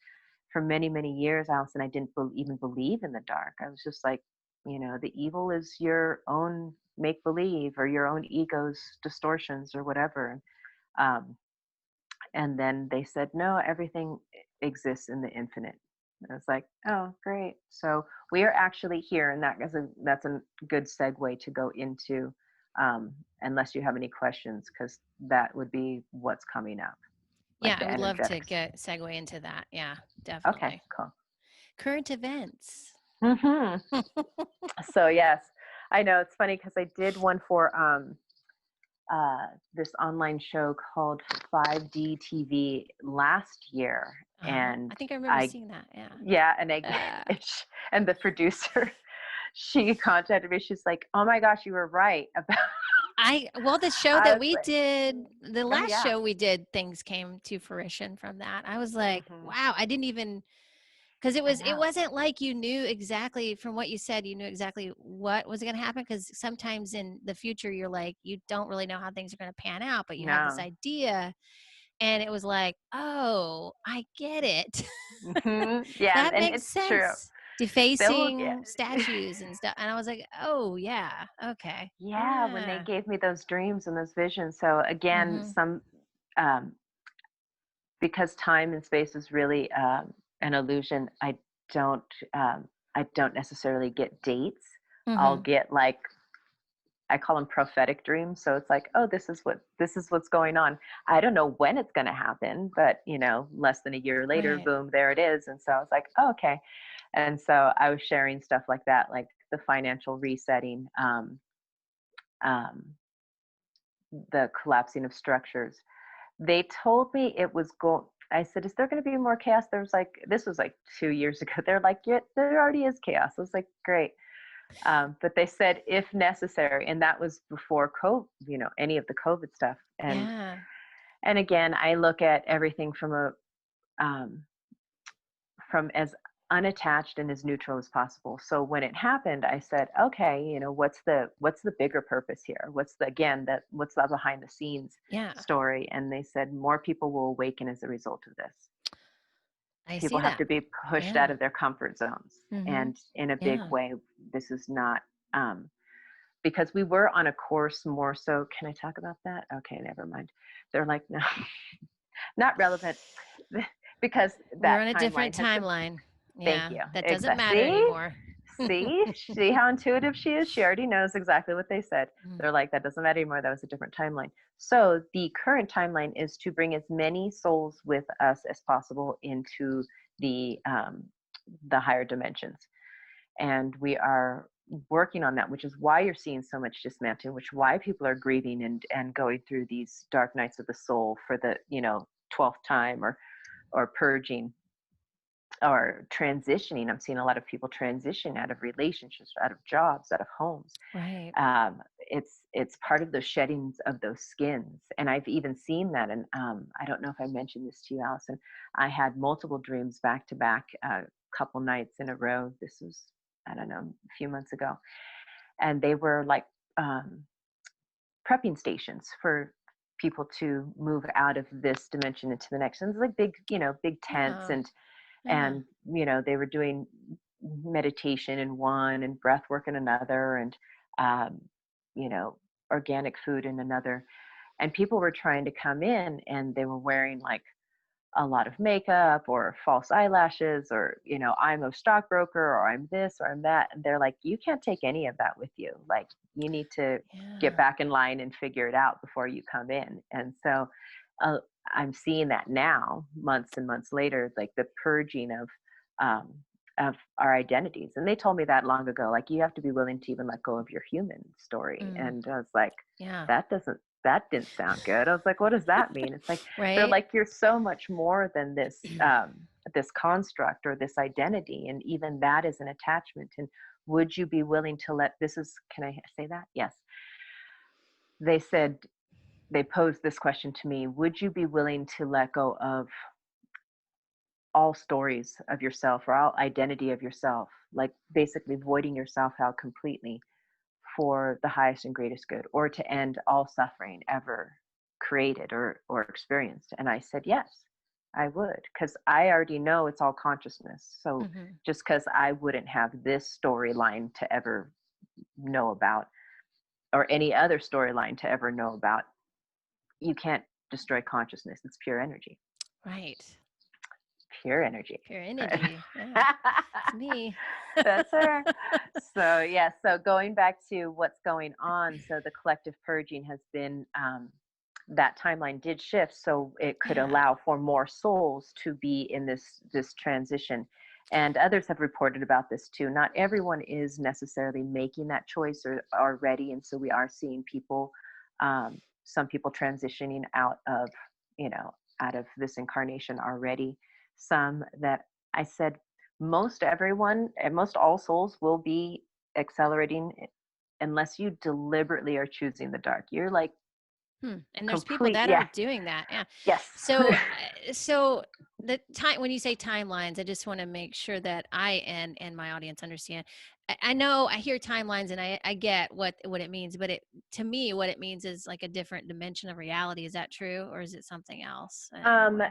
S2: for many, many years, Allison, I didn't even believe in the dark. I was just like, the evil is your own make believe or your own ego's distortions or whatever. Um, and then they said, no, everything exists in the infinite. I was like, oh, great. So we are actually here, and that's a good segue to go into, unless you have any questions, because that would be what's coming up, like
S1: Yeah, I
S2: the
S1: would love to
S2: energetics.
S1: get segue into that. Yeah,
S2: Okay,
S1: definitely.
S2: cool.
S1: Current events.
S2: Hmm. So yes, I know it's funny because I did one for this online show called 5D TV last year, and
S1: I think I remember
S2: I
S1: seeing that. Yeah.
S2: yeah, and
S1: Uh,
S2: and the producer, she contacted me. She's like, "Oh my gosh, you were right about."
S1: the show
S2: I
S1: that
S2: was
S1: we
S2: like,
S1: did, the
S2: "Oh
S1: last
S2: yeah,
S1: show we did, things came to fruition from that. I was like,
S2: hmm
S1: wow, I didn't even, because
S2: I
S1: it
S2: know,
S1: wasn't like you knew exactly from what you said, you knew exactly what was going to happen. Because sometimes in the future, you're like, you don't really know how things are going to pan out, but you have this
S2: no,
S1: idea. And it was like, oh, I get it.
S2: yeah,
S1: That
S2: and
S1: makes
S2: it's true.
S1: sense.
S2: They will get,
S1: Defacing statues and stuff. And I was like, oh, yeah. Okay.
S2: yeah, when they
S1: Yeah.
S2: gave me those dreams and those visions. So again,
S1: Mm-hmm.
S2: um, because time and space is really an illusion. Don't um, I don't necessarily get dates. I'll
S1: Mm-hmm.
S2: get like I call them prophetic dreams. So it's like, oh, this is what's going on. I don't know when it's going to happen, but less than a year later,
S1: Right.
S2: boom, there it is. And so I was like, oh, okay. And so I was sharing stuff like that, like the financial resetting, um, the collapsing of structures. They told me it was going. I said, "Is there going to be more chaos?" There was like, this was like 2 years ago. They're like, "Yeah, there already is chaos." I was like, "Great," but they said if necessary, and that was before COVID, any of the COVID stuff.
S1: Yeah.
S2: And again, I look at everything from um, from as unattached and as neutral as possible. So when it happened, I said, okay, what's the bigger purpose here? What's the behind the scenes
S1: Yeah.
S2: story? And they said more people will awaken as a result of this.
S1: I
S2: People
S1: see
S2: have
S1: that.
S2: to be pushed
S1: Yeah.
S2: out of their comfort zones.
S1: Mm-hmm.
S2: And in a big
S1: Yeah.
S2: way, this is not, because we were on a course more so. Can I talk about that? Okay, never mind. They're like, no, not relevant, because
S1: We're
S2: that
S1: on a different
S2: timeline has been,
S1: timeline.
S2: thank
S1: Yeah.
S2: you.
S1: That doesn't
S2: Exactly.
S1: matter anymore.
S2: See how intuitive she is? She already knows exactly what they said.
S1: Mm.
S2: They're like, that doesn't matter anymore. That was a different timeline. So the current timeline is to bring as many souls with us as possible into the higher dimensions. And we are working on that, which is why you're seeing so much dismantling, which why people are grieving and going through these dark nights of the soul for the 12th time, or purging or transitioning. I'm seeing a lot of people transition out of relationships, out of jobs, out of homes.
S1: Right.
S2: It's part of those sheddings of those skins. And I've even seen that. And I don't know if I mentioned this to you, Allison. I had multiple dreams back to back, a couple nights in a row. This was, I don't know, a few months ago. And they were like prepping stations for people to move out of this dimension into the next. And it's like big tents,
S1: Yeah. Yeah.
S2: and they were doing meditation in one and breath work in another, and um, organic food in another. And people were trying to come in, and they were wearing like a lot of makeup or false eyelashes, or I'm a stockbroker, or I'm this, or I'm that. And they're like, you can't take any of that with you. Like, you need to get
S1: Yeah.
S2: back in line and figure it out before you come in. And so uh, I'm seeing that now, months and months later, like the purging of our identities. And they told me that long ago, like, you have to be willing to even let go of your human story.
S1: Mm.
S2: And I was like,
S1: Yeah.
S2: that didn't sound good. I was like, what does that mean? It's like, they're
S1: Right.
S2: like, you're so much more than this construct or this identity. And even that is an attachment. And would you be willing to can I say that? Yes. They said, they posed this question to me: would you be willing to let go of all stories of yourself, or all identity of yourself, like basically voiding yourself out completely, for the highest and greatest good, or to end all suffering ever created or experienced? And I said, yes, I would, because I already know it's all consciousness. So
S1: Mm-hmm.
S2: just because I wouldn't have this storyline to ever know about, or any other storyline to ever know about, you can't destroy consciousness. It's pure energy.
S1: Right.
S2: Pure energy.
S1: Pure energy. Yeah. It's me.
S2: That's her. So yeah, so going back to what's going on, so the collective purging has been, that timeline did shift, so it could
S1: Yeah.
S2: allow for more souls to be in this transition. And others have reported about this too. Not everyone is necessarily making that choice or are ready, and so we are seeing people, some people transitioning out of out of this incarnation already. Some that I said, most everyone and most all souls will be accelerating, unless you deliberately are choosing the dark. You're like
S1: And there's people
S2: complete,
S1: that
S2: yeah,
S1: are doing that. Yeah.
S2: yes.
S1: So the time when you say timelines, I just want to make sure that I and my audience understand. I know I hear timelines and I get what it means, but to me, what it means is like a different dimension of reality. Is that true, or is it something else?
S2: um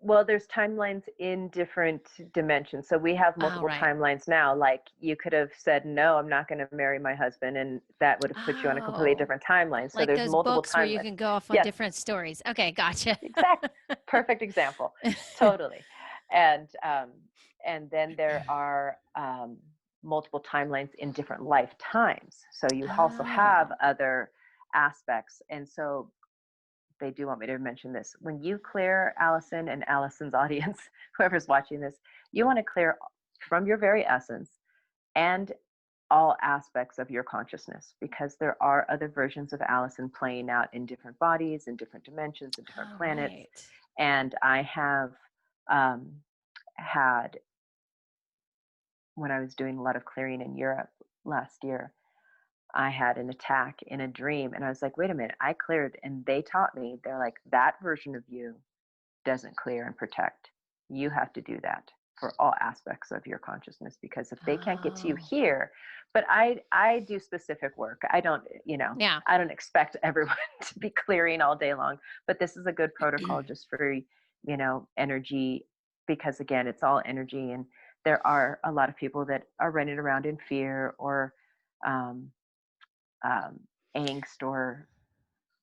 S2: well, there's timelines in different dimensions. So we have
S1: Oh,
S2: multiple
S1: right.
S2: timelines now. Like, you could have said, no, I'm not going to marry my husband, and that would have put you on a completely
S1: Oh,
S2: different timeline. So
S1: like
S2: there's
S1: those
S2: multiple
S1: books where you
S2: timelines.
S1: can go off on
S2: Yes,
S1: different stories. Okay, gotcha.
S2: exact, perfect example. Totally. And then there are multiple timelines in different lifetimes. So you also have
S1: Oh,
S2: other aspects. And so they do want me to mention this. When you clear, Allison, and Allison's audience, whoever's watching this, you want to clear from your very essence and all aspects of your consciousness, because there are other versions of Allison playing out in different bodies, in different dimensions, in different
S1: all
S2: planets.
S1: right.
S2: And I have had, when I was doing a lot of clearing in Europe last year, I had an attack in a dream, and I was like, wait a minute, I cleared. And they taught me, they're like, that version of you doesn't clear and protect. You have to do that. for all aspects of your consciousness, because if they can't get to you
S1: Oh,
S2: here, but I do specific work. I don't,
S1: yeah.
S2: I don't expect everyone to be clearing all day long, but this is a good protocol just for, energy, because again, it's all energy. And there are a lot of people that are running around in fear or um, um, angst or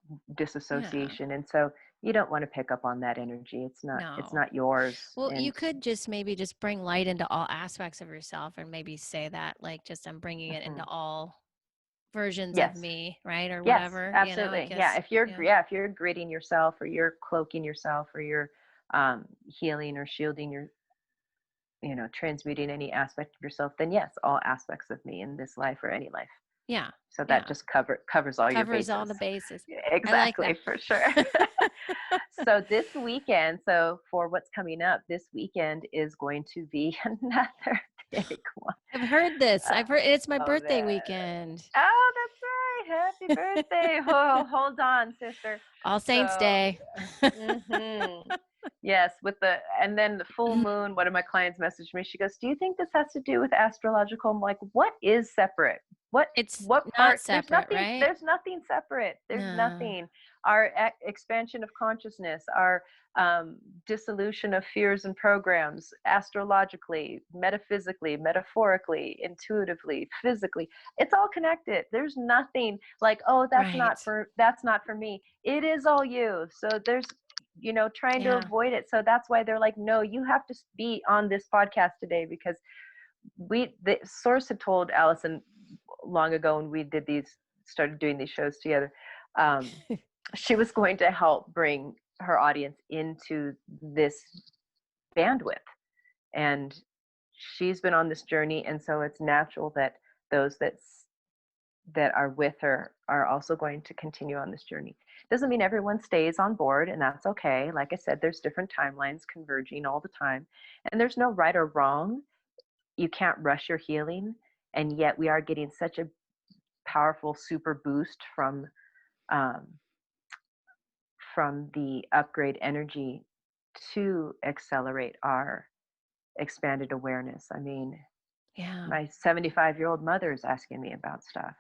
S1: Yeah.
S2: disassociation. And so you don't want to pick up on that energy. It's
S1: No.
S2: not yours.
S1: Well, you
S2: And
S1: could just maybe just bring light into all aspects of yourself and maybe say that, like, just I'm bringing it into
S2: mhm.
S1: all versions of
S2: Yes.
S1: me, right? Or
S2: Yes,
S1: whatever, I
S2: absolutely. Yeah,
S1: guess, yeah.
S2: if you're gridding yourself, or you're cloaking yourself, or you're healing or shielding your, transmuting any aspect of yourself, then yes, all aspects of me in this life or any life.
S1: Yeah.
S2: So that
S1: Yeah.
S2: just covers all your
S1: Covers all
S2: bases.
S1: the bases.
S2: Yeah,
S1: I like
S2: exactly,
S1: that.
S2: for sure. So this weekend, so for what's coming up, this weekend is going to be another big one.
S1: I've heard this.
S2: Uh,
S1: I've heard it's my
S2: oh
S1: birthday
S2: man.
S1: weekend.
S2: Oh, that's right. Happy birthday. Oh, hold on, sister.
S1: All Saints
S2: So,
S1: Day.
S2: yes, and then the full moon, one of my clients messaged me. She goes, "Do you think this has to do with astrological?" I'm like, "What is separate? What
S1: It's
S2: what
S1: not
S2: part?
S1: separate, right?
S2: There's nothing separate. There's
S1: No.
S2: nothing. Our expansion of consciousness, our dissolution of fears and programs, astrologically, metaphysically, metaphorically, intuitively, physically, it's all connected. There's nothing like, oh,
S1: Right.
S2: that's not for me. It is all you. So there's, trying to
S1: Yeah.
S2: avoid it. So that's why they're like, no, you have to be on this podcast today, because the source had told Allison long ago when we started doing these shows together, um, she was going to help bring her audience into this bandwidth. And she's been on this journey. And so it's natural that those that are with her are also going to continue on this journey. Doesn't mean everyone stays on board, and that's okay. Like I said, there's different timelines converging all the time, and there's no right or wrong. You can't rush your healing, and yet we are getting such a powerful super boost um, from the upgrade energy to accelerate our expanded awareness. I mean,
S1: Yeah.
S2: my 75-year-old mother is asking me about stuff.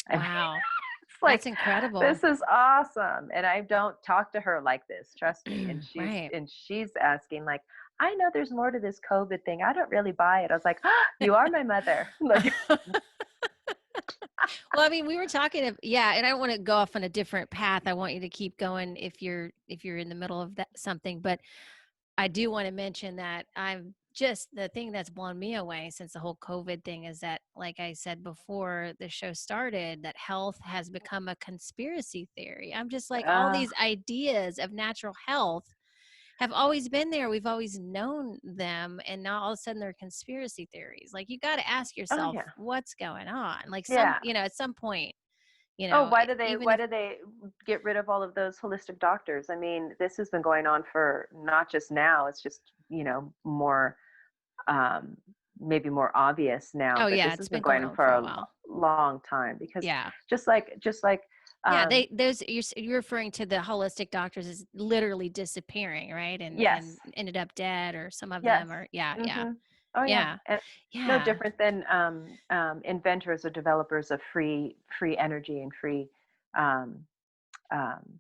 S2: I mean,
S1: Wow.
S2: it's
S1: That's
S2: like,
S1: incredible.
S2: this is awesome. And I don't talk to her like this, trust me. And
S1: Right.
S2: she's asking, like, I know there's more to this COVID thing. I don't really buy it. I was like, oh, you are my mother. Like,
S1: Well, I mean, we were talking of, yeah, and I don't want to go off on a different path. I want you to keep going if you're in the middle of that something, but I do want to mention that I'm just the thing that's blown me away since the whole COVID thing is that, like I said before the show started, that health has become a conspiracy theory. I'm just like, all
S2: uh,
S1: these ideas of natural health have always been there. We've always known them. And now all of a sudden they're conspiracy theories. Like, you got to ask
S2: oh
S1: yourself,
S2: yeah.
S1: what's going on? Like,
S2: Yeah.
S1: at some point,
S2: Oh,
S1: even
S2: why
S1: if,
S2: do they get rid of all of those holistic doctors? I mean, this has been going on for not just now, it's just, more um maybe more obvious now,
S1: oh,
S2: but
S1: yeah,
S2: this
S1: it's
S2: has been
S1: been
S2: going
S1: going
S2: on
S1: on
S2: for
S1: for a
S2: a
S1: while.
S2: long time, because
S1: Yeah.
S2: just like
S1: Yeah,
S2: um
S1: you're referring to the holistic doctors as literally disappearing, right? And
S2: yes,
S1: ended up dead, or some of
S2: yes.
S1: them, or yeah, yeah,
S2: Mhm. Oh yeah.
S1: yeah,
S2: And no
S1: yeah.
S2: different than inventors or developers of free energy and free um um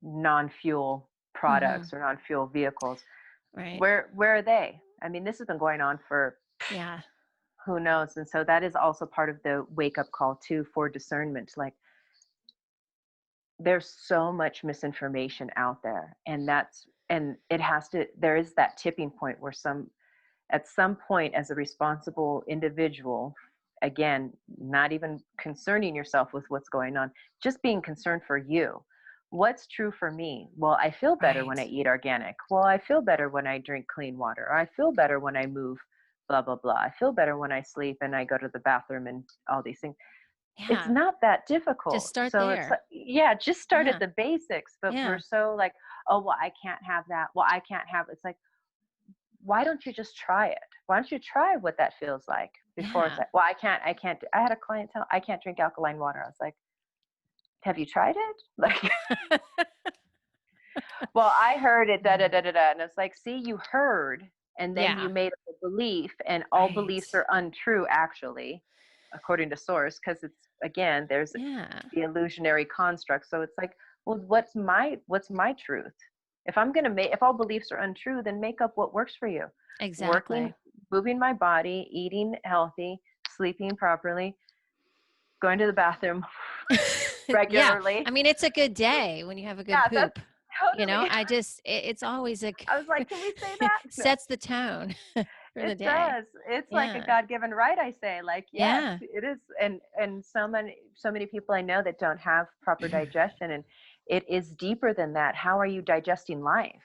S2: non-fuel
S1: Hmm.
S2: products or non-fuel vehicles.
S1: Right.
S2: Where are they? I mean, this has been going on for
S1: Yeah.
S2: who knows. And so that is also part of the wake up call too, for discernment. Like, there's so much misinformation out there, and there is that tipping point where at some point, as a responsible individual, again, not even concerning yourself with what's going on, just being concerned for you. What's true for me? Well, I feel better when
S1: Right.
S2: I eat organic. Well, I feel better when I drink clean water. Or I feel better when I move, blah, blah, blah. I feel better when I sleep and I go to the bathroom and all these things. It's
S1: Yeah.
S2: not that
S1: Just
S2: difficult.
S1: start
S2: So it's like,
S1: there.
S2: yeah, just start at
S1: Yeah.
S2: the basics. But we're
S1: Yeah.
S2: so like, oh, well, I can't have that. Well, I can't have, it's like, why don't you just try it? Why don't you try what that feels like before it's
S1: Yeah.
S2: like, well, I had a client tell, I can't drink alkaline water. I was like, have you tried it? Like, well, I heard it, da, da,
S1: Mm.
S2: da, da, da. And it's like, see, you heard, and then
S1: Yeah.
S2: you made up a belief, and all beliefs
S1: Right.
S2: are untrue, actually, according to source, because it's, again, there's
S1: Yeah.
S2: the illusionary construct. So it's like, well, what's my truth? If all beliefs are untrue, then make up what works for you. Working,
S1: Exactly.
S2: moving my body, eating healthy, sleeping properly, going to the bathroom
S1: Yeah.
S2: regularly.
S1: I mean, it's a good day when you have a good
S2: Yeah, that's
S1: poop. You know,
S2: totally.
S1: it's always
S2: I was like, can we say that? No.
S1: sets the tone for the
S2: It
S1: day.
S2: does. It's like a
S1: Yeah.
S2: God-given right, I say. Like, yes,
S1: Yeah.
S2: it is. And so many people I know that don't have proper digestion, and it is deeper than that. How are you digesting life?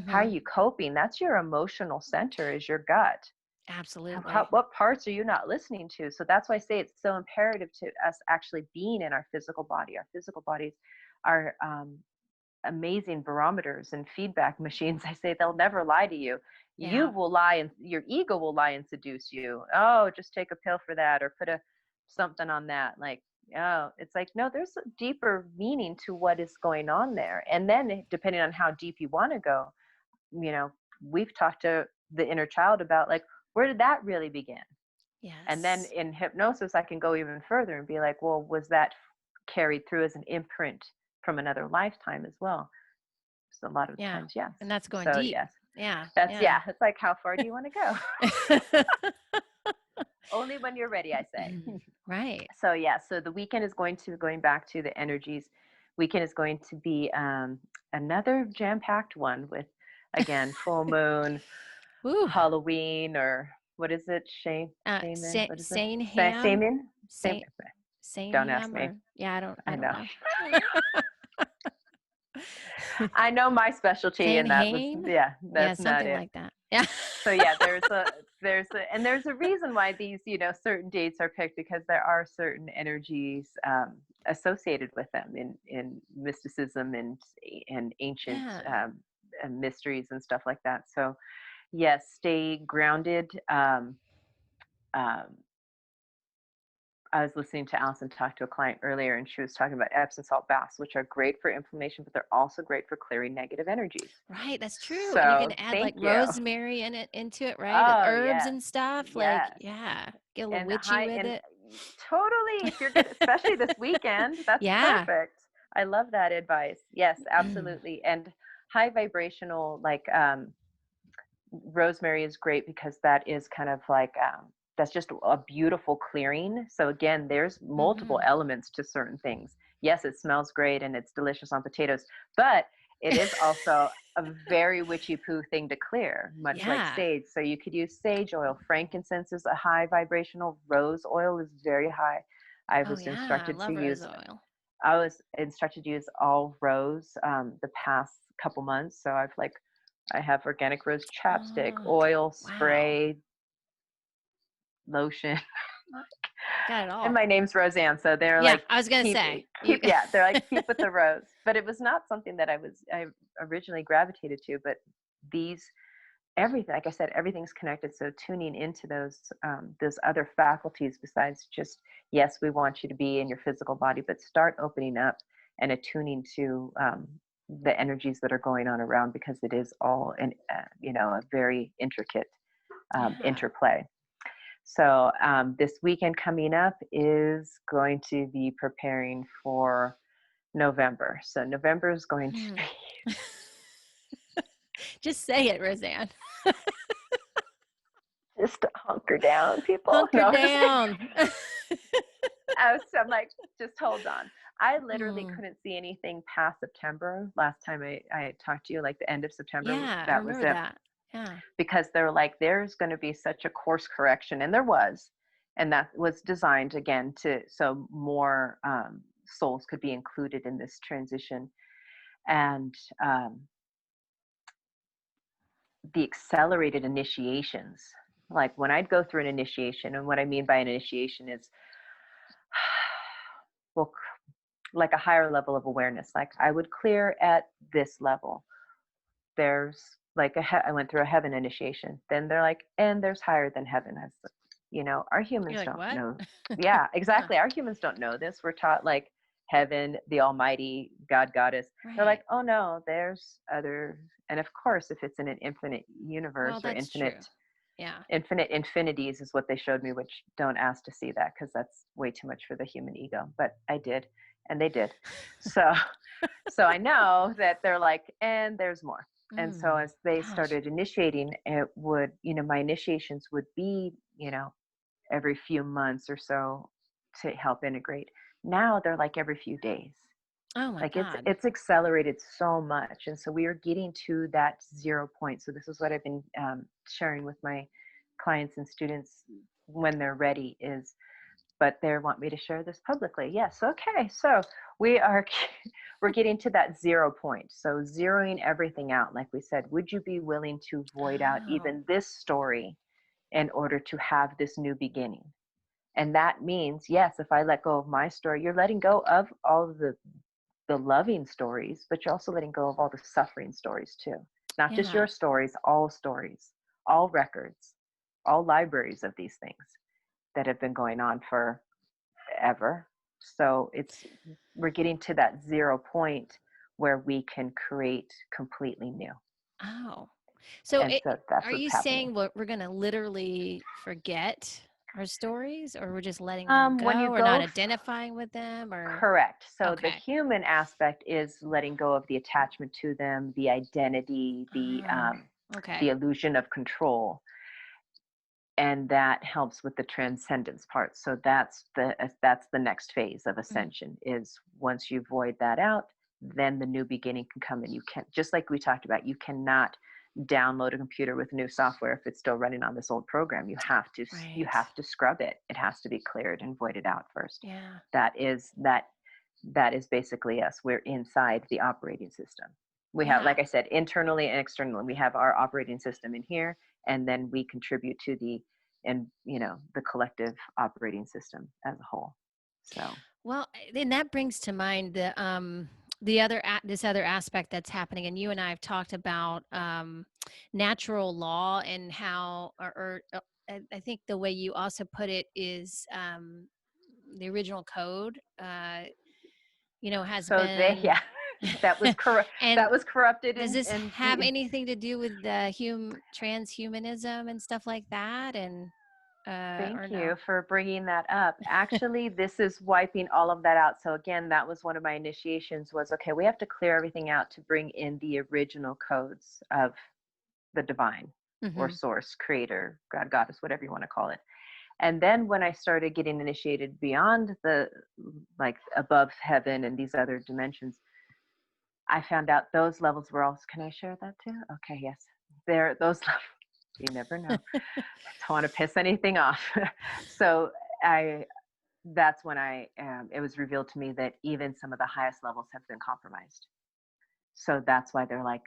S2: How are
S1: Mhm.
S2: you coping? That's your emotional center, is your gut.
S1: Absolutely.
S2: What parts are you not listening to? So that's why I say it's so imperative to us actually being in our physical body. Our physical bodies are amazing barometers and feedback machines. I say they'll never lie to you. You
S1: Yeah.
S2: will lie, and your ego will lie and seduce you. Oh, just take a pill for that, or put a something on that. Like, oh, it's like, no, there's a deeper meaning to what is going on there. And then depending on how deep you want to go, you know, we've talked to the inner child about, like, where did that really begin? And then
S1: Yes.
S2: in hypnosis, I can go even further and be like, well, was that carried through as an imprint from another lifetime as well? So a lot of
S1: Yeah.
S2: times, yes.
S1: And that's going
S2: So
S1: deep.
S2: yes,
S1: Yeah.
S2: that's,
S1: Yeah.
S2: yeah, it's like, how far do you want to go? Only when you're ready, I say.
S1: Right.
S2: So yeah, so the weekend is going back to the energies. Weekend is going to be another jam-packed one with, again, full moon,
S1: Woo.
S2: Halloween, or what is it? Shaman, what is it?
S1: Sane ham.
S2: Shaman? Same.
S1: Sane sane
S2: Don't ask
S1: ham
S2: me.
S1: or yeah, I
S2: I
S1: don't
S2: know.
S1: know.
S2: I know my specialty,
S1: Sane
S2: and that was,
S1: hane?
S2: yeah,
S1: Yeah,
S2: that's not
S1: something
S2: it.
S1: like that. Yeah.
S2: So yeah, there's a reason why these, certain dates are picked, because there are certain energies associated with them in mysticism and ancient
S1: Yeah.
S2: mysteries and stuff like that. So yes, stay grounded. Um, I was listening to Allison talk to a client earlier, and she was talking about Epsom salt baths, which are great for inflammation, but they're also great for clearing negative energies.
S1: Right, that's true. And you can
S2: So
S1: add like
S2: thank you.
S1: rosemary into it, right?
S2: Oh
S1: Herbs
S2: yes,
S1: and stuff. Like,
S2: yes,
S1: yeah, get a little
S2: and
S1: witchy
S2: high
S1: with
S2: and
S1: it.
S2: totally. If you're good, especially this weekend, that's
S1: Yeah.
S2: perfect. I love that advice. Yes, absolutely. And high vibrational, like rosemary is great, because that is kind of like that's just a beautiful clearing. So again, there's multiple
S1: Mhm.
S2: elements to certain things. Yes, it smells great and it's delicious on potatoes, but it is also a very witchy poo thing to clear, much like
S1: Yeah.
S2: sage. So you could use sage oil. Frankincense is a high vibrational. Rose oil is very high. I
S1: Oh
S2: was
S1: yeah, I
S2: instructed to
S1: love rose
S2: use
S1: oil.
S2: I was instructed to use all rose the past couple months. So I have organic rose chapstick,
S1: Oh,
S2: oil,
S1: wow.
S2: spray, lotion.
S1: Got it
S2: And
S1: all.
S2: my name's Roseanne, so they're
S1: Yeah,
S2: like,
S1: I was gonna
S2: keep
S1: say you.
S2: keep yeah, they're like, keep with the rose. But it was not something that I originally gravitated to, but these everything, like I said, everything's connected. So tuning into those other faculties besides just, yes, we want you to be in your physical body, but start opening up and attuning to the energies that are going on around, because it is all a very intricate
S1: Yeah.
S2: interplay. So this weekend coming up is going to be preparing for November. So November is going to
S1: Hmm.
S2: be
S1: Just say it, Roseanne.
S2: just hunker down, people.
S1: Hunker
S2: No, I'm just kidding.
S1: down.
S2: I'm like, just hold on. I literally
S1: Mm.
S2: couldn't see anything past September. Last time I talked to you, like the end of September,
S1: Yeah, I
S2: that was
S1: remember
S2: it.
S1: that. Yeah.
S2: Because they're like, there's going to be such a course correction. And there was. And that was designed, again, so more souls could be included in this transition. And the accelerated initiations, like when I'd go through an initiation, and what I mean by an initiation is, well, like a higher level of awareness. Like I would clear at this level. There's like I went through a heaven initiation. Then they're like, and there's higher than heaven. I was like, our
S1: You're
S2: humans
S1: like,
S2: don't
S1: what?
S2: know. Yeah,
S1: Yeah.
S2: exactly. Our humans don't know this. We're taught like heaven, the Almighty, God, Goddess. They're
S1: Right.
S2: like, oh no, there's other. And of course, if it's in an infinite
S1: Well,
S2: universe or
S1: that's true. Yeah.
S2: infinite infinities is what they showed me, which don't ask to see that because that's way too much for the human ego. But I did, and they did. So, so I know that they're like, and there's more. And so
S1: Mm,
S2: as they
S1: gosh.
S2: started initiating, it would, my initiations would be, every few months or so to help integrate. Now they're like every few days.
S1: Oh my
S2: Like it's
S1: God.
S2: it's accelerated so much, and so we are getting to that 0 point. So this is what I've been sharing with my clients and students when they're ready. But they want me to share this publicly. Yes, okay. So we are we're getting to that 0 point. So zeroing everything out, like we said, would you be willing to void out
S1: Oh,
S2: even this story in order to have this new beginning? And that means, yes, if I let go of my story, you're letting go of all of the loving stories, but you're also letting go of all the suffering stories too. Not just
S1: yeah.
S2: your stories, all records, all libraries of these things that have been going on forever. So we're getting to that 0 point where we can create completely new.
S1: Oh. So
S2: And so that's
S1: are
S2: what's
S1: you
S2: happening.
S1: saying we're going to literally forget our stories, or we're just letting them
S2: When you
S1: go, or not
S2: go
S1: identifying with them, or
S2: Correct. So the
S1: okay.
S2: human aspect is letting go of the attachment to them, the identity,
S1: Oh, okay.
S2: the illusion of control, and that helps with the transcendence part. So that's the next phase of
S1: Mm,
S2: ascension. Is once you void that out, then the new beginning can come, and you can, just like we talked about, you cannot download a computer with new software if it's still running on this old program. You
S1: right.
S2: have to scrub it. It has to be cleared and voided out first.
S1: Yeah.
S2: That is basically us. We're inside the operating system. We have,
S1: Yeah.
S2: like I said, internally and externally, we have our operating system in here, and then we contribute to the collective operating system as a whole. So
S1: Well, then that brings to mind the this other aspect that's happening, and you and I have talked about natural law and how, I think the way you also put it is the original code, has
S2: so they
S1: been,
S2: yeah, that was corrupt.
S1: and
S2: That was corrupted
S1: does
S2: and
S1: this
S2: and
S1: have anything to do with the transhumanism and stuff like that, and or
S2: Thank you
S1: no?
S2: for bringing that up. Actually, this is wiping all of that out. So again, that was one of my initiations was, okay, we have to clear everything out to bring in the original codes of the divine or
S1: Hmm.
S2: source, creator, God, goddess, whatever you want to call it. And then when I started getting initiated beyond like above heaven and these other dimensions, I found out those levels were also, can I share that too? Okay, yes. Those levels, you never know. Don't want to piss anything off. So I that's when it was revealed to me that even some of the highest levels have been compromised. So that's why they're like,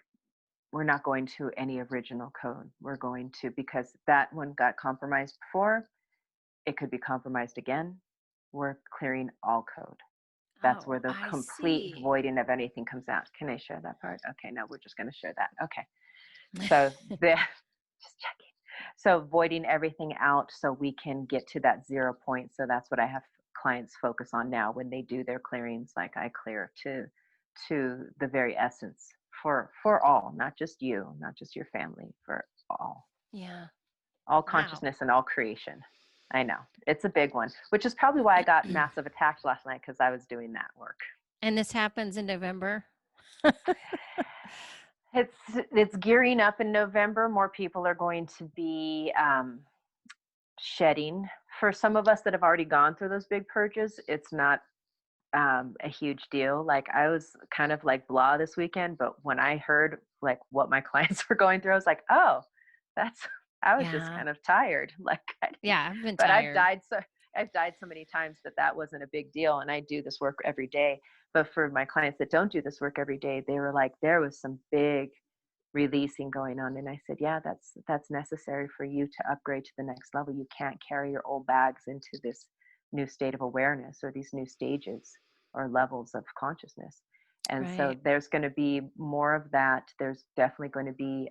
S2: we're not going to any original code. We're going to, because that one got compromised before, it could be compromised again. We're clearing all code. That's where
S1: Oh,
S2: the
S1: I
S2: complete
S1: see.
S2: voiding of anything comes out. Can I share that part? Okay, no, we're just going to share that. Okay. So the just checking. So voiding everything out so we can get to that 0 point. So that's what I have clients focus on now when they do their clearings. Like I clear to the very essence for all, not just you, not just your family, for
S1: Yeah.
S2: all
S1: Wow.
S2: consciousness and all creation. I know it's a big one, which is probably why I got massive attacks last night because I was doing that work.
S1: And this happens in November?
S2: It's gearing up in November. More people are going to be shedding. For some of us that have already gone through those big purges, it's not a huge deal. Like I was kind of like blah this weekend, but when I heard like what my clients were going through, I was like, oh, that's. I was just
S1: Yeah.
S2: kind of tired. Like I didn't,
S1: Yeah, I've been
S2: but
S1: tired.
S2: I've died so many times that wasn't a big deal, and I do this work every day. But for my clients that don't do this work every day, they were like, there was some big releasing going on, and I said, yeah, that's necessary for you to upgrade to the next level. You can't carry your old bags into this new state of awareness or these new stages or levels of consciousness. And so
S1: Right.
S2: there's going to be more of that. There's definitely going to be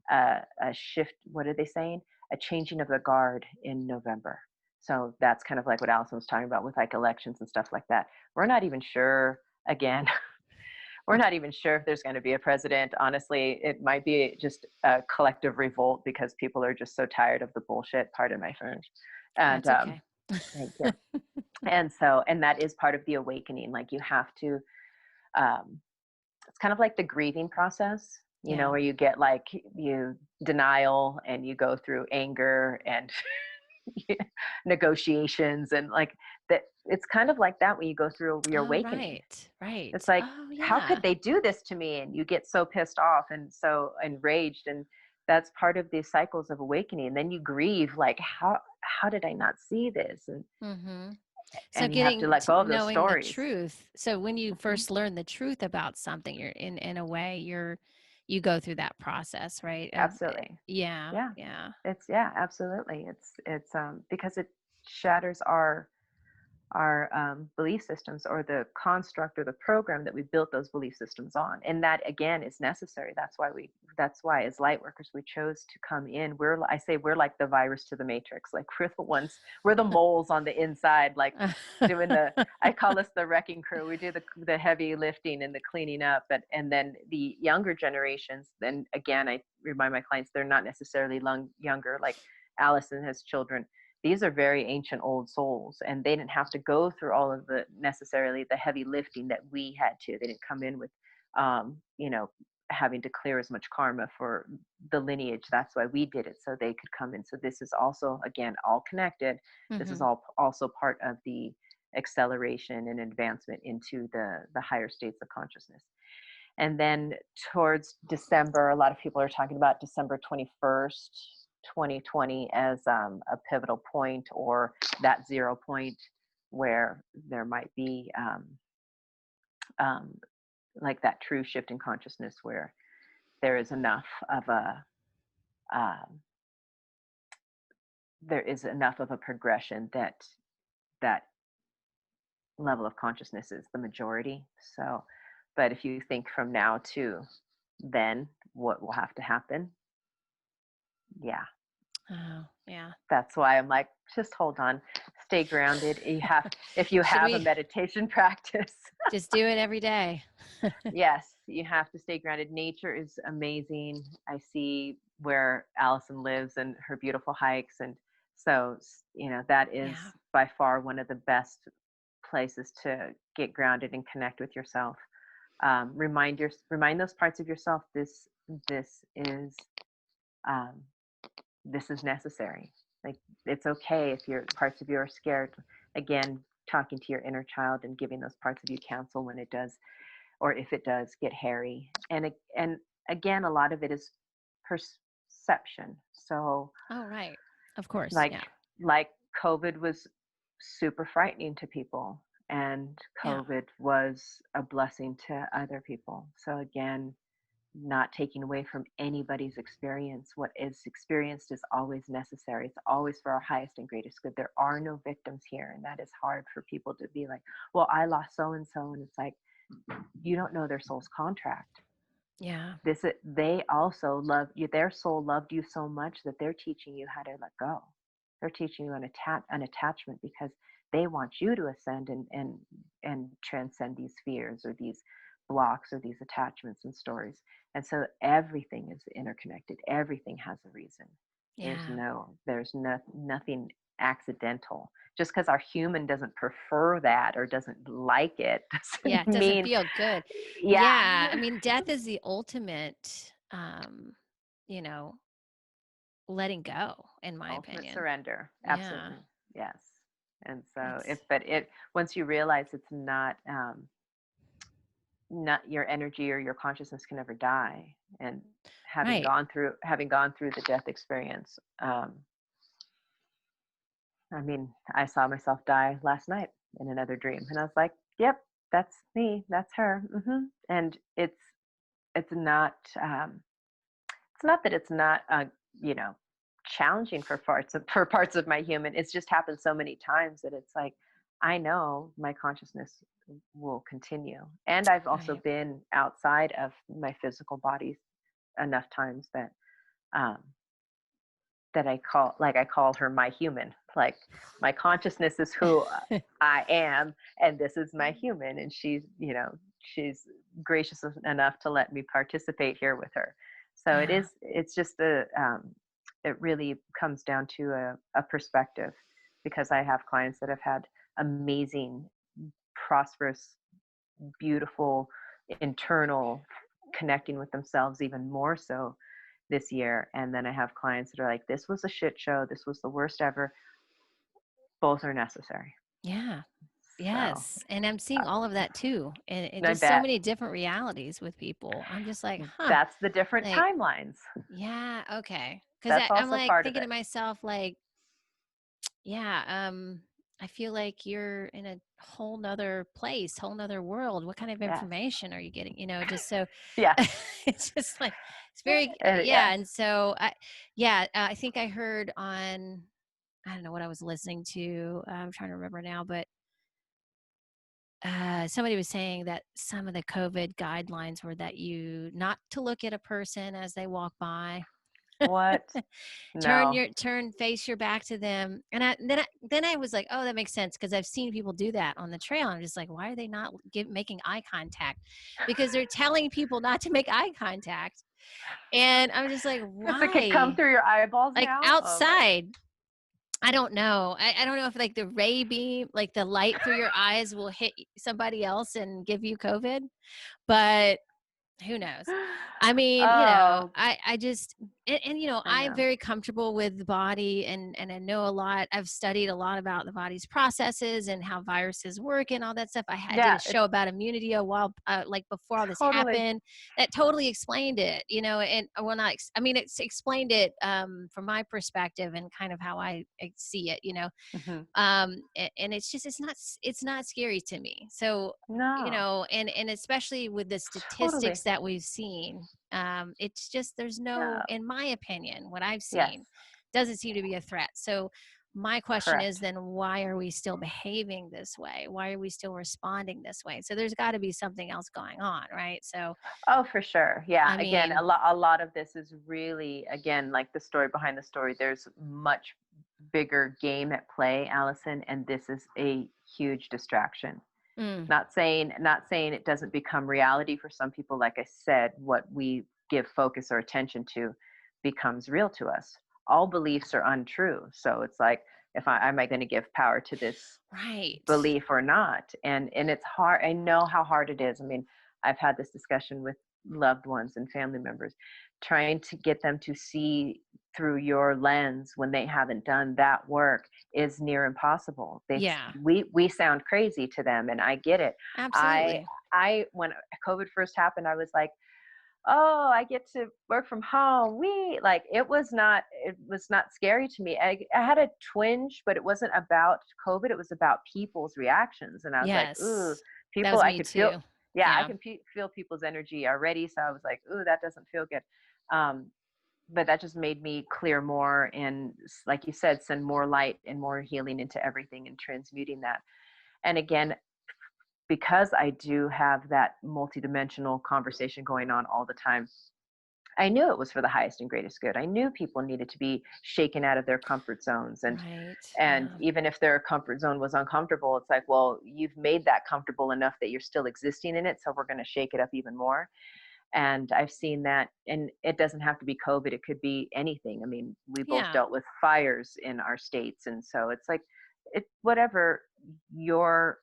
S2: a shift. What are they saying? A changing of the guard in November. So that's kind of like what Allison was talking about with like elections and stuff like that. We're not even sure, again, we're not even sure if there's going to be a president. Honestly, it might be just a collective revolt because people are just so tired of the bullshit. Pardon my French. And
S1: That's okay.
S2: thank you. And so, and that is part of the awakening. Like you have to, um, it's kind of like the grieving process,
S1: Yeah.
S2: where you get like you denial and you go through anger and negotiations and like that. It's kind of like that when you go through your
S1: Oh,
S2: awakening.
S1: right. Right.
S2: It's like,
S1: Oh,
S2: how could
S1: yeah.
S2: they do this to me? And you get so pissed off and so enraged. And that's part of the cycles of awakening. And then you grieve, like, how did I not see this?
S1: Mm-hmm. So
S2: And you have to
S1: getting
S2: let
S1: to
S2: go of those
S1: knowing the
S2: stories.
S1: truth. So when you
S2: Mhm.
S1: first learn the truth about something, you're in a way you go through that process, right? Of
S2: Absolutely.
S1: yeah,
S2: Yeah.
S1: yeah.
S2: Yeah, absolutely. It's because it shatters our belief systems, or the construct or the program that we built those belief systems on, and that again is necessary. That's why as light workers we chose to come in. I say we're like the virus to the matrix. Like we're the moles on the inside, like doing the, I call us the wrecking crew. We do the heavy lifting and the cleaning up. And then the younger generations, then again I remind my clients, they're not necessarily younger. Like Allison has children, these are very ancient old souls, and they didn't have to go through all of necessarily the heavy lifting that we had to. They didn't come in with having to clear as much karma for the lineage. That's why we did it, so they could come in. So this is also, again, all connected. This is
S1: Mm-hmm.
S2: all also part of the acceleration and advancement into the higher states of consciousness. And then towards December, a lot of people are talking about December 21st, 2020 as a pivotal point, or that 0 point where there might be um, like that true shift in consciousness where there is enough of um, a progression that that level of consciousness is the majority. So, but if you think from now to then, what will have to happen? Yeah,
S1: Oh, yeah.
S2: that's why I'm like, just hold on, stay grounded. If you
S1: Should
S2: have a
S1: we
S2: meditation practice,
S1: just do it every day?
S2: yes, you have to stay grounded. Nature is amazing. I see where Allison lives and her beautiful hikes. And so, that is
S1: Yeah.
S2: by far one of the best places to get grounded and connect with yourself. Remind those parts of yourself, this is um, this is necessary. Like, it's okay if your parts of you are scared. Again, talking to your inner child and giving those parts of you counsel when it does, or if it does get hairy. And again, a lot of it is perception. So
S1: Oh, right. Of course.
S2: like
S1: Yeah.
S2: like COVID was super frightening to people, and
S1: Yeah.
S2: COVID was a blessing to other people. So again, not taking away from anybody's experience. What is experienced is always necessary. It's always for our highest and greatest good. There are no victims here. And that is hard for people to be like, well, I lost so and so. And it's like, you don't know their soul's contract.
S1: Yeah.
S2: They also love you. Their soul loved you so much that they're teaching you how to let go. They're teaching you an attachment because they want you to ascend and transcend these fears or these blocks or these attachments and stories. And so everything is interconnected. Everything has a reason.
S1: Yeah.
S2: Nothing accidental. Just because our human doesn't prefer that or doesn't like it
S1: Yeah.
S2: doesn't
S1: It doesn't
S2: mean,
S1: feel good.
S2: yeah.
S1: Yeah. I mean, death is the ultimate, you know, letting go, in my
S2: Ultimate
S1: opinion.
S2: surrender.
S1: Yeah.
S2: Absolutely. Yes. And so
S1: It's
S2: once you realize it's not your energy or your consciousness can never die. And
S1: right.
S2: having gone through the death experience, I mean, I saw myself die last night in another dream, and I was like, yep, that's me, that's her. And it's not that it's not you know challenging for parts of my human. It's just happened so many times that it's like, I know my consciousness will continue. And I've also
S1: Right.
S2: been outside of my physical body enough times that um I call her my human. Like, my consciousness is who I am, and this is my human. And she's gracious enough to let me participate here with her. So
S1: Yeah.
S2: it's just it really comes down to a perspective, because I have clients that have had amazing, prosperous, beautiful, internal connecting with themselves even more so this year. And then I have clients that are like, this was a shit show. This was the worst ever. Both are necessary.
S1: Yeah.
S2: So
S1: Yes. And I'm seeing all of that too. And
S2: I
S1: just so
S2: bet
S1: many different realities with people. I'm just like, huh,
S2: that's the different
S1: like,
S2: timelines.
S1: yeah, okay. Because
S2: That's
S1: I'm
S2: also
S1: like
S2: part of
S1: thinking to
S2: it.
S1: myself, like, yeah, I feel like you're in a whole nother place, whole nother world. What kind of
S2: Yes.
S1: information are you getting? Just so
S2: Yeah.
S1: it's just like it's very yeah.
S2: Yes.
S1: And so I think I heard on I don't know what I was listening to. I'm trying to remember now, but somebody was saying that some of the COVID guidelines were that you not to look at a person as they walk by.
S2: What? No.
S1: Face your back to them. And then I was like, oh, that makes sense because I've seen people do that on the trail. I'm just like, why are they not making eye contact? Because they're telling people not to make eye contact. And I'm just like,
S2: Because it could come
S1: why?
S2: through your eyeballs
S1: Like
S2: now. Oh my.
S1: outside, I don't know. I don't know if like the ray beam, like the light through your eyes will hit somebody else and give you COVID, but who knows? I mean,
S2: Oh,
S1: I just
S2: I
S1: I'm
S2: know.
S1: very comfortable with the body and I know a lot. I've studied a lot about the body's processes and how viruses work and all that stuff. I did
S2: Yeah,
S1: a show about immunity a while like before all this
S2: totally.
S1: happened that totally explained it, and well not I mean it's explained it from my perspective and kind of how I see it,
S2: Hmm.
S1: and it's not scary to me. So
S2: No,
S1: and especially with the
S2: totally.
S1: statistics that we've seen, it's just there's no,
S2: No.
S1: in my opinion, what I've
S2: Yes,
S1: seen doesn't seem to be a threat. So my question is
S2: correct.
S1: then why are we still behaving this way? Why are we still responding this way? So there's got to be something else going on, right? So
S2: Oh, for sure. Yeah.
S1: I
S2: Again,
S1: mean,
S2: a lot of this is really, again, like the story behind the story. There's much bigger game at play, Allison, and this is a huge distraction.
S1: mm,
S2: Not saying it doesn't become reality for some people. Like I said, what we give focus or attention to becomes real to us. All beliefs are untrue. So it's like, if I am I going to give power to this
S1: right.
S2: belief or not? And it's hard. I know how hard it is. I mean, I've had this discussion with loved ones and family members, trying to get them to see through your lens when they haven't done that work is near impossible.
S1: Yeah,
S2: We sound crazy to them, and I get it. I
S1: absolutely.
S2: I when COVID first happened, I was like, oh, I get to work from home. It was not scary to me. I had a twinge, but it wasn't about COVID. It was about people's reactions. And I was like, ooh,
S1: Yes. That
S2: people,
S1: was
S2: I
S1: me
S2: could feel,
S1: too.
S2: yeah, I
S1: Yeah.
S2: can feel people's energy already. So I was like, ooh, that doesn't feel good. Um, but that just made me clear more and, like you said, send more light and more healing into everything and transmuting that. And again, because I do have that multidimensional conversation going on all the time, I knew it was for the highest and greatest good. I knew people needed to be shaken out of their comfort zones. And
S1: Right.
S2: and
S1: Yeah.
S2: even if their comfort zone was uncomfortable, it's like, well, you've made that comfortable enough that you're still existing in it. So we're going to shake it up even more. And I've seen that, and it doesn't have to be COVID. It could be anything. I mean, we both
S1: Yeah.
S2: dealt with fires in our states. And so it's like, whatever your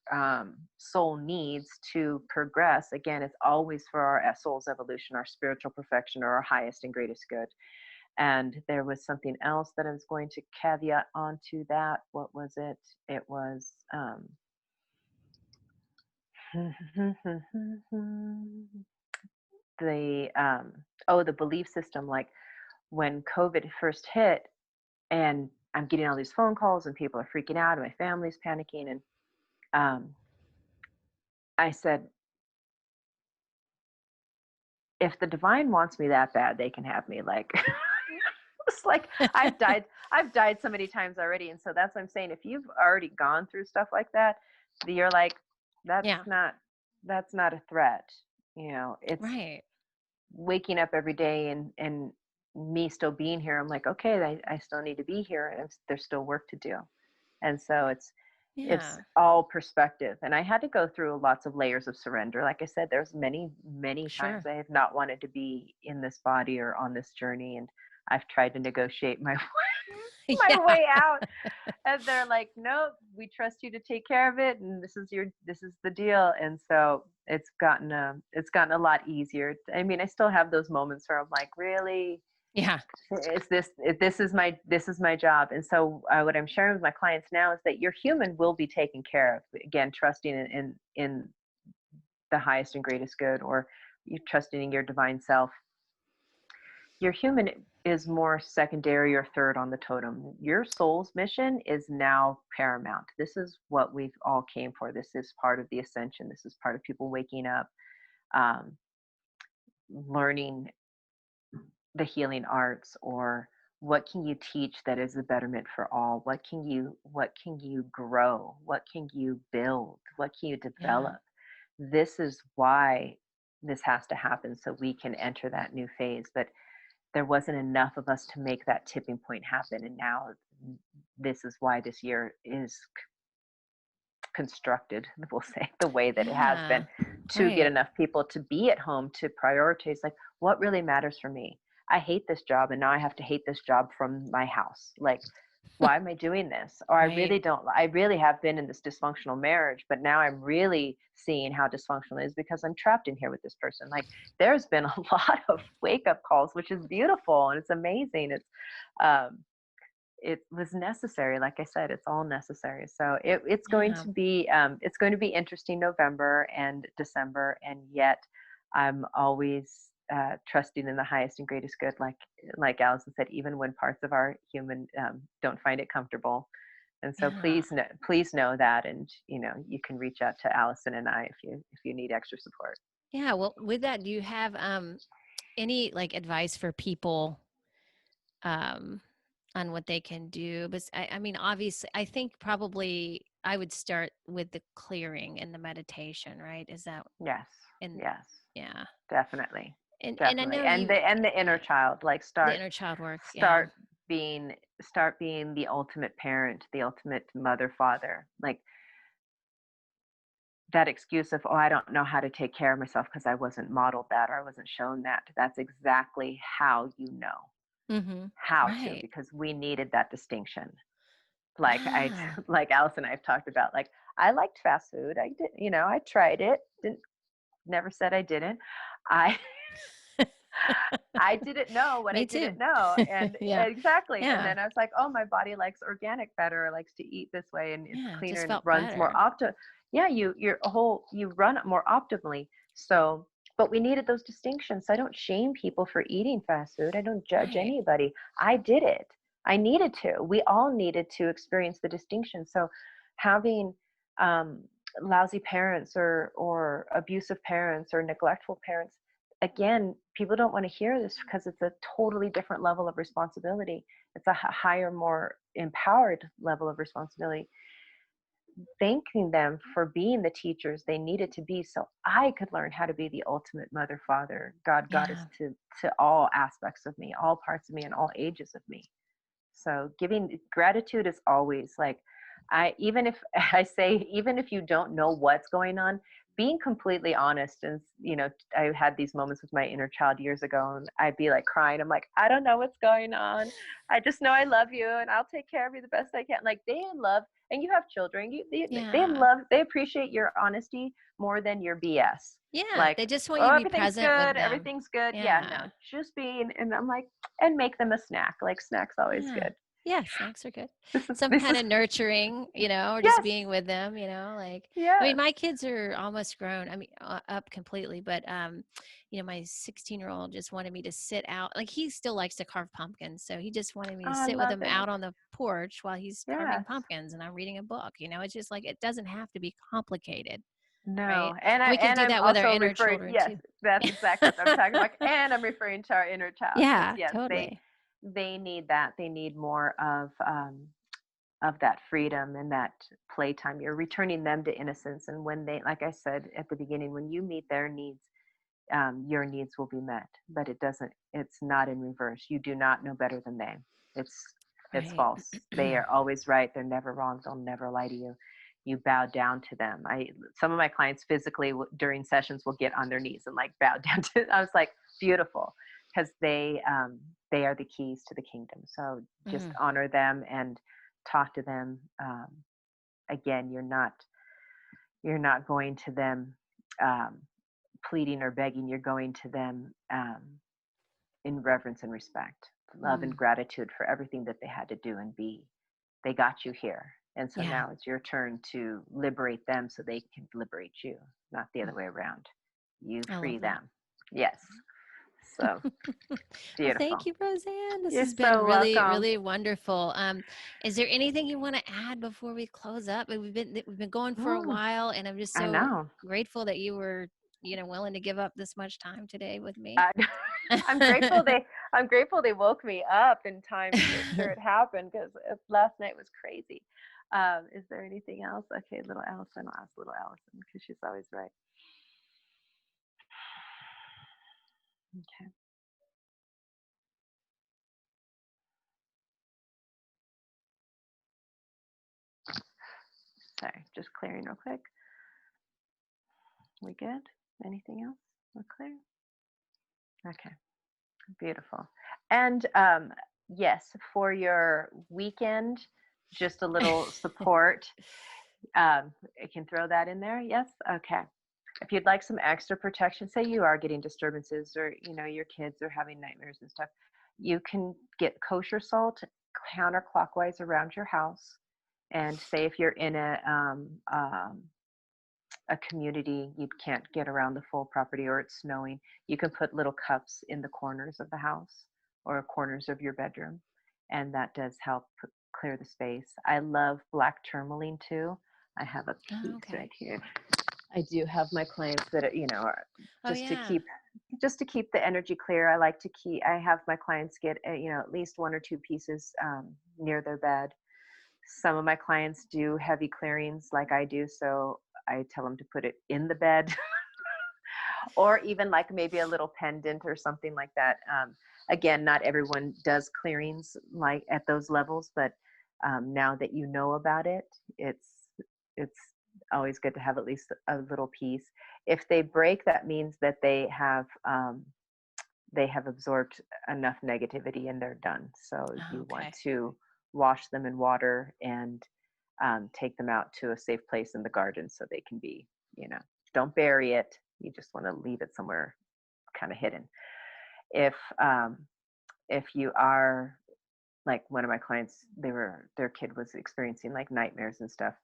S2: soul needs to progress. Again, it's always for our soul's evolution, our spiritual perfection, or our highest and greatest good. And there was something else that I was going to caveat onto that. What was it? It was the belief system. Like, when COVID first hit, and I'm getting all these phone calls, and people are freaking out, and my family's panicking, and um, I said, if the divine wants me that bad, they can have me. Like, it's like I've died so many times already. And so that's what I'm saying. If you've already gone through stuff like that, you're like, that's
S1: Yeah.
S2: not that's not a threat. It's
S1: Right.
S2: waking up every day and me still being here, I'm like, okay, I still need to be here, and there's still work to do. And so it's
S1: Yeah.
S2: all perspective. And I had to go through lots of layers of surrender. Like I said, there's many times
S1: Sure.
S2: I have not wanted to be in this body or on this journey, and I've tried to negotiate my my
S1: Yeah.
S2: way out. And they're like, nope, we trust you to take care of it, and this is the deal. And so it's gotten a lot easier. I mean, I still have those moments where I'm like, really,
S1: Yeah.
S2: is this is my job. And so what I'm sharing with my clients now is that your human will be taken care of, again, trusting in the highest and greatest good, or you trusting in your divine self. Your human is more secondary or third on the totem. Your soul's mission is now paramount. This is what we've all came for. This is part of the ascension. This is part of people waking up, um, learning the healing arts, or what can you teach that is a betterment for all? What can you grow? What can you build? What can you
S1: Yeah.
S2: develop? This is why this has to happen, so we can enter that new phase. But there wasn't enough of us to make that tipping point happen, and now this is why this year is constructed, we'll say, the way that it has been,
S1: Yeah.
S2: to get
S1: Right.
S2: enough people to be at home, to prioritize, like, what really matters for me. I hate this job, and now I have to hate this job from my house. Like, why am I doing this? Or
S1: Right.
S2: I really have been in this dysfunctional marriage, but now I'm really seeing how dysfunctional it is because I'm trapped in here with this person. Like, there's been a lot of wake up calls, which is beautiful and it's amazing. Um, it was necessary. Like I said, it's all necessary. So
S1: Yeah.
S2: it's going to be interesting, November and December, and yet I'm always trusting in the highest and greatest good. Like Allison said, even when parts of our human don't find it comfortable. And so
S1: Yeah.
S2: please know that, and you can reach out to Allison and I if you need extra support.
S1: Yeah. Well, with that, do you have any like advice for people um on what they can do? But I mean, obviously, I think probably I would start with the clearing and the meditation, right? Is that
S2: Yes,
S1: and
S2: yes,
S1: yeah.
S2: definitely,
S1: And I
S2: definitely.
S1: know
S2: And
S1: you
S2: the inner child, like,
S1: the inner child work. Yeah.
S2: start being start being the ultimate parent, the ultimate mother, father. Like, that excuse of, oh, I don't know how to take care of myself because I wasn't modeled that, or I wasn't shown that. That's exactly how you know
S1: Mhm.
S2: how to,
S1: Right.
S2: because we needed that distinction. Like,
S1: Ah.
S2: like Alice and I have talked about, like, I liked fast food. I did, I tried it. Didn't Never said I didn't. I I didn't know what I
S1: Me too.
S2: didn't know. And
S1: Yeah.
S2: exactly. And
S1: Yeah.
S2: then I was like, oh, my body likes organic better, likes to eat this way, and it's
S1: Yeah. It
S2: cleaner
S1: just
S2: and
S1: felt
S2: runs more
S1: better.
S2: Yeah, you run it more optimally. So, but we needed those distinctions. So I don't shame people for eating fast food. I don't judge
S1: Right.
S2: anybody. I did it. I needed to. We all needed to experience the distinction. So having um lousy parents, or abusive parents, or neglectful parents, again, people don't want to hear this because it's a totally different level of responsibility. It's a higher, more empowered level of responsibility. Thanking them for being the teachers they needed to be, so I could learn how to be the ultimate mother, father, God, goddess,
S1: Yeah.
S2: to all aspects of me, all parts of me, and all ages of me. So giving gratitude is always like, I even if I say, even if you don't know what's going on, being completely honest. And I had these moments with my inner child years ago, and I'd be like crying. I'm like, I don't know what's going on. I just know I love you, and I'll take care of you the best I can. Like, they love, and you have children.
S1: Yeah.
S2: They appreciate your honesty more than your BS.
S1: Yeah.
S2: Like,
S1: They just want you
S2: oh,
S1: to be
S2: everything's
S1: present with
S2: good,
S1: them.
S2: everything's good. Yeah, no,
S1: Yeah.
S2: just being. And I'm like, and make them a snack. Like, snacks always
S1: Yeah.
S2: good.
S1: Yeah, snacks are good.
S2: This is
S1: Some
S2: this
S1: kind
S2: is
S1: of nurturing, or just
S2: yes,
S1: being with them, like I mean,
S2: yes.
S1: my kids are almost grown. I mean, up completely, but my 16-year-old just wanted me to sit out. Like, he still likes to carve pumpkins, so he just wanted me
S2: Oh,
S1: to
S2: I
S1: sit with
S2: love
S1: him
S2: it.
S1: out on the porch while he's carving
S2: Yes.
S1: pumpkins and I'm reading a book. It's just like it doesn't have to be complicated, right?
S2: No,
S1: And we can do
S2: I'm
S1: that with our
S2: also
S1: inner
S2: referring.
S1: children
S2: Yes,
S1: too.
S2: that's exactly what I'm talking about. And I'm referring to our inner child, because
S1: Yeah,
S2: yes,
S1: totally.
S2: they need that. They need more of that freedom and that playtime. You're returning them to innocence, and when they, like I said at the beginning, when you meet their needs, your needs will be met. But it's not in reverse. You do not know better than they. It's
S1: Right.
S2: false. They are always right. They're never wrong. They'll never lie to you. You bow down to them. Some of my clients physically during sessions will get on their knees and like bow down to. I was like, beautiful, because they are the keys to the kingdom. So just honor them and talk to them. Again, you're not going to them pleading or begging. You're going to them in reverence and respect, love and gratitude for everything that they had to do and be. They got you here. And so now it's your turn to liberate them so they can liberate you, not the other way around. You free them. Yes. So beautiful.
S1: Well, thank you, Rosanne. This
S2: You're
S1: has been
S2: so
S1: really,
S2: welcome.
S1: really wonderful. Is there anything you want to add before we close up? We've been going for a while, and I'm just so grateful that you were, willing to give up this much time today with me.
S2: I'm grateful they woke me up in time to make sure it happened, because last night was crazy. Is there anything else? Okay, little Allison. I'll ask little Allison because she's always right. Okay. Sorry, just clearing real quick. We good? Anything else? We're clear? Okay. Beautiful. And yes, for your weekend, just a little support. I can throw that in there. Yes. Okay. If you'd like some extra protection, say you are getting disturbances, or your kids are having nightmares and stuff, you can get kosher salt counterclockwise around your house. And say if you're in a community, you can't get around the full property, or it's snowing, you can put little cups in the corners of the house or corners of your bedroom, and that does help clear the space. I love black tourmaline too. I have a piece right here. I do have my clients that are just to keep the energy clear. I have my clients get at least 1 or 2 pieces near their bed. Some of my clients do heavy clearings like I do, so I tell them to put it in the bed or even like maybe a little pendant or something like that. Again, not everyone does clearings like at those levels, but now that you know about it, it's always good to have at least a little piece. If they break, that means that they have absorbed enough negativity and they're done. So you want to wash them in water and take them out to a safe place in the garden so they can be, don't bury it. You just want to leave it somewhere kind of hidden. If you are like one of my clients, their kid was experiencing like nightmares and stuff.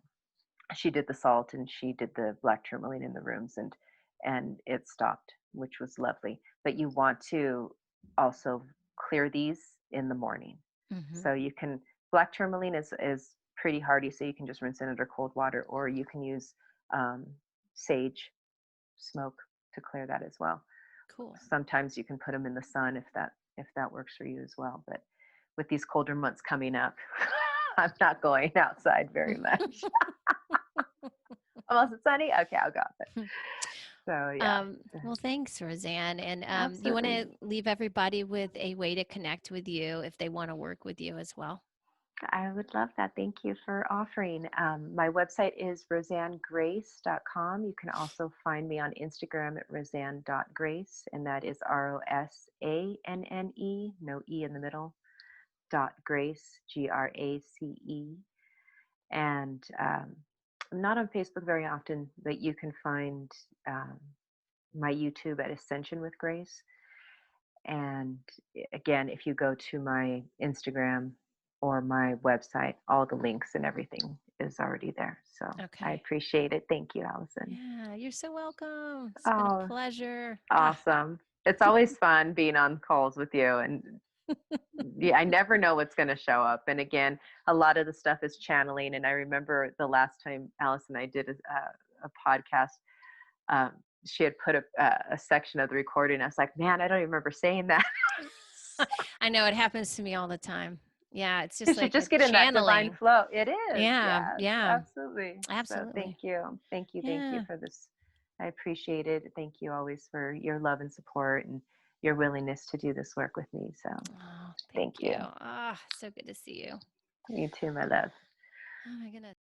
S2: She did the salt and she did the black tourmaline in the rooms, and it stopped, which was lovely. But you want to also clear these in the morning. So you can, black tourmaline is pretty hardy, so you can just rinse it under cold water, or you can use sage smoke to clear that as well.
S1: Cool.
S2: Sometimes you can put them in the sun if that works for you as well. But with these colder months coming up, I'm not going outside very much. Unless it's sunny, okay, I'll go outside. So yeah.
S1: Well, thanks, Rosanne. And you want to leave everybody with a way to connect with you if they want to work with you as well?
S2: I would love that. Thank you for offering. My website is rosannegrace.com. You can also find me on Instagram at rosanne.grace, and that is ROSANNE, no E in the middle, .grace, GRACE. And I'm not on Facebook very often, but you can find my YouTube at Ascension With Grace. And again, if you go to my Instagram or my website, all the links and everything is already there. So I appreciate it. Thank you, Allison.
S1: Yeah, you're so welcome. It's been a pleasure.
S2: Awesome. It's always fun being on calls with you. And yeah, I never know what's going to show up. And again, a lot of the stuff is channeling. And I remember the last time Alice and I did a podcast, she had put a section of the recording. I was like, man, I don't even remember saying that.
S1: I know, it happens to me all the time. Yeah, it's just like
S2: just get in that divine flow. It is.
S1: Yeah,
S2: Yes, absolutely. So
S1: absolutely.
S2: thank you. Thank you for this I appreciate it. Thank you always for your love and support and your willingness to do this work with me. So
S1: Oh, thank
S2: thank you.
S1: you. Ah, so good to see you.
S2: You too, my love.
S1: Oh my goodness.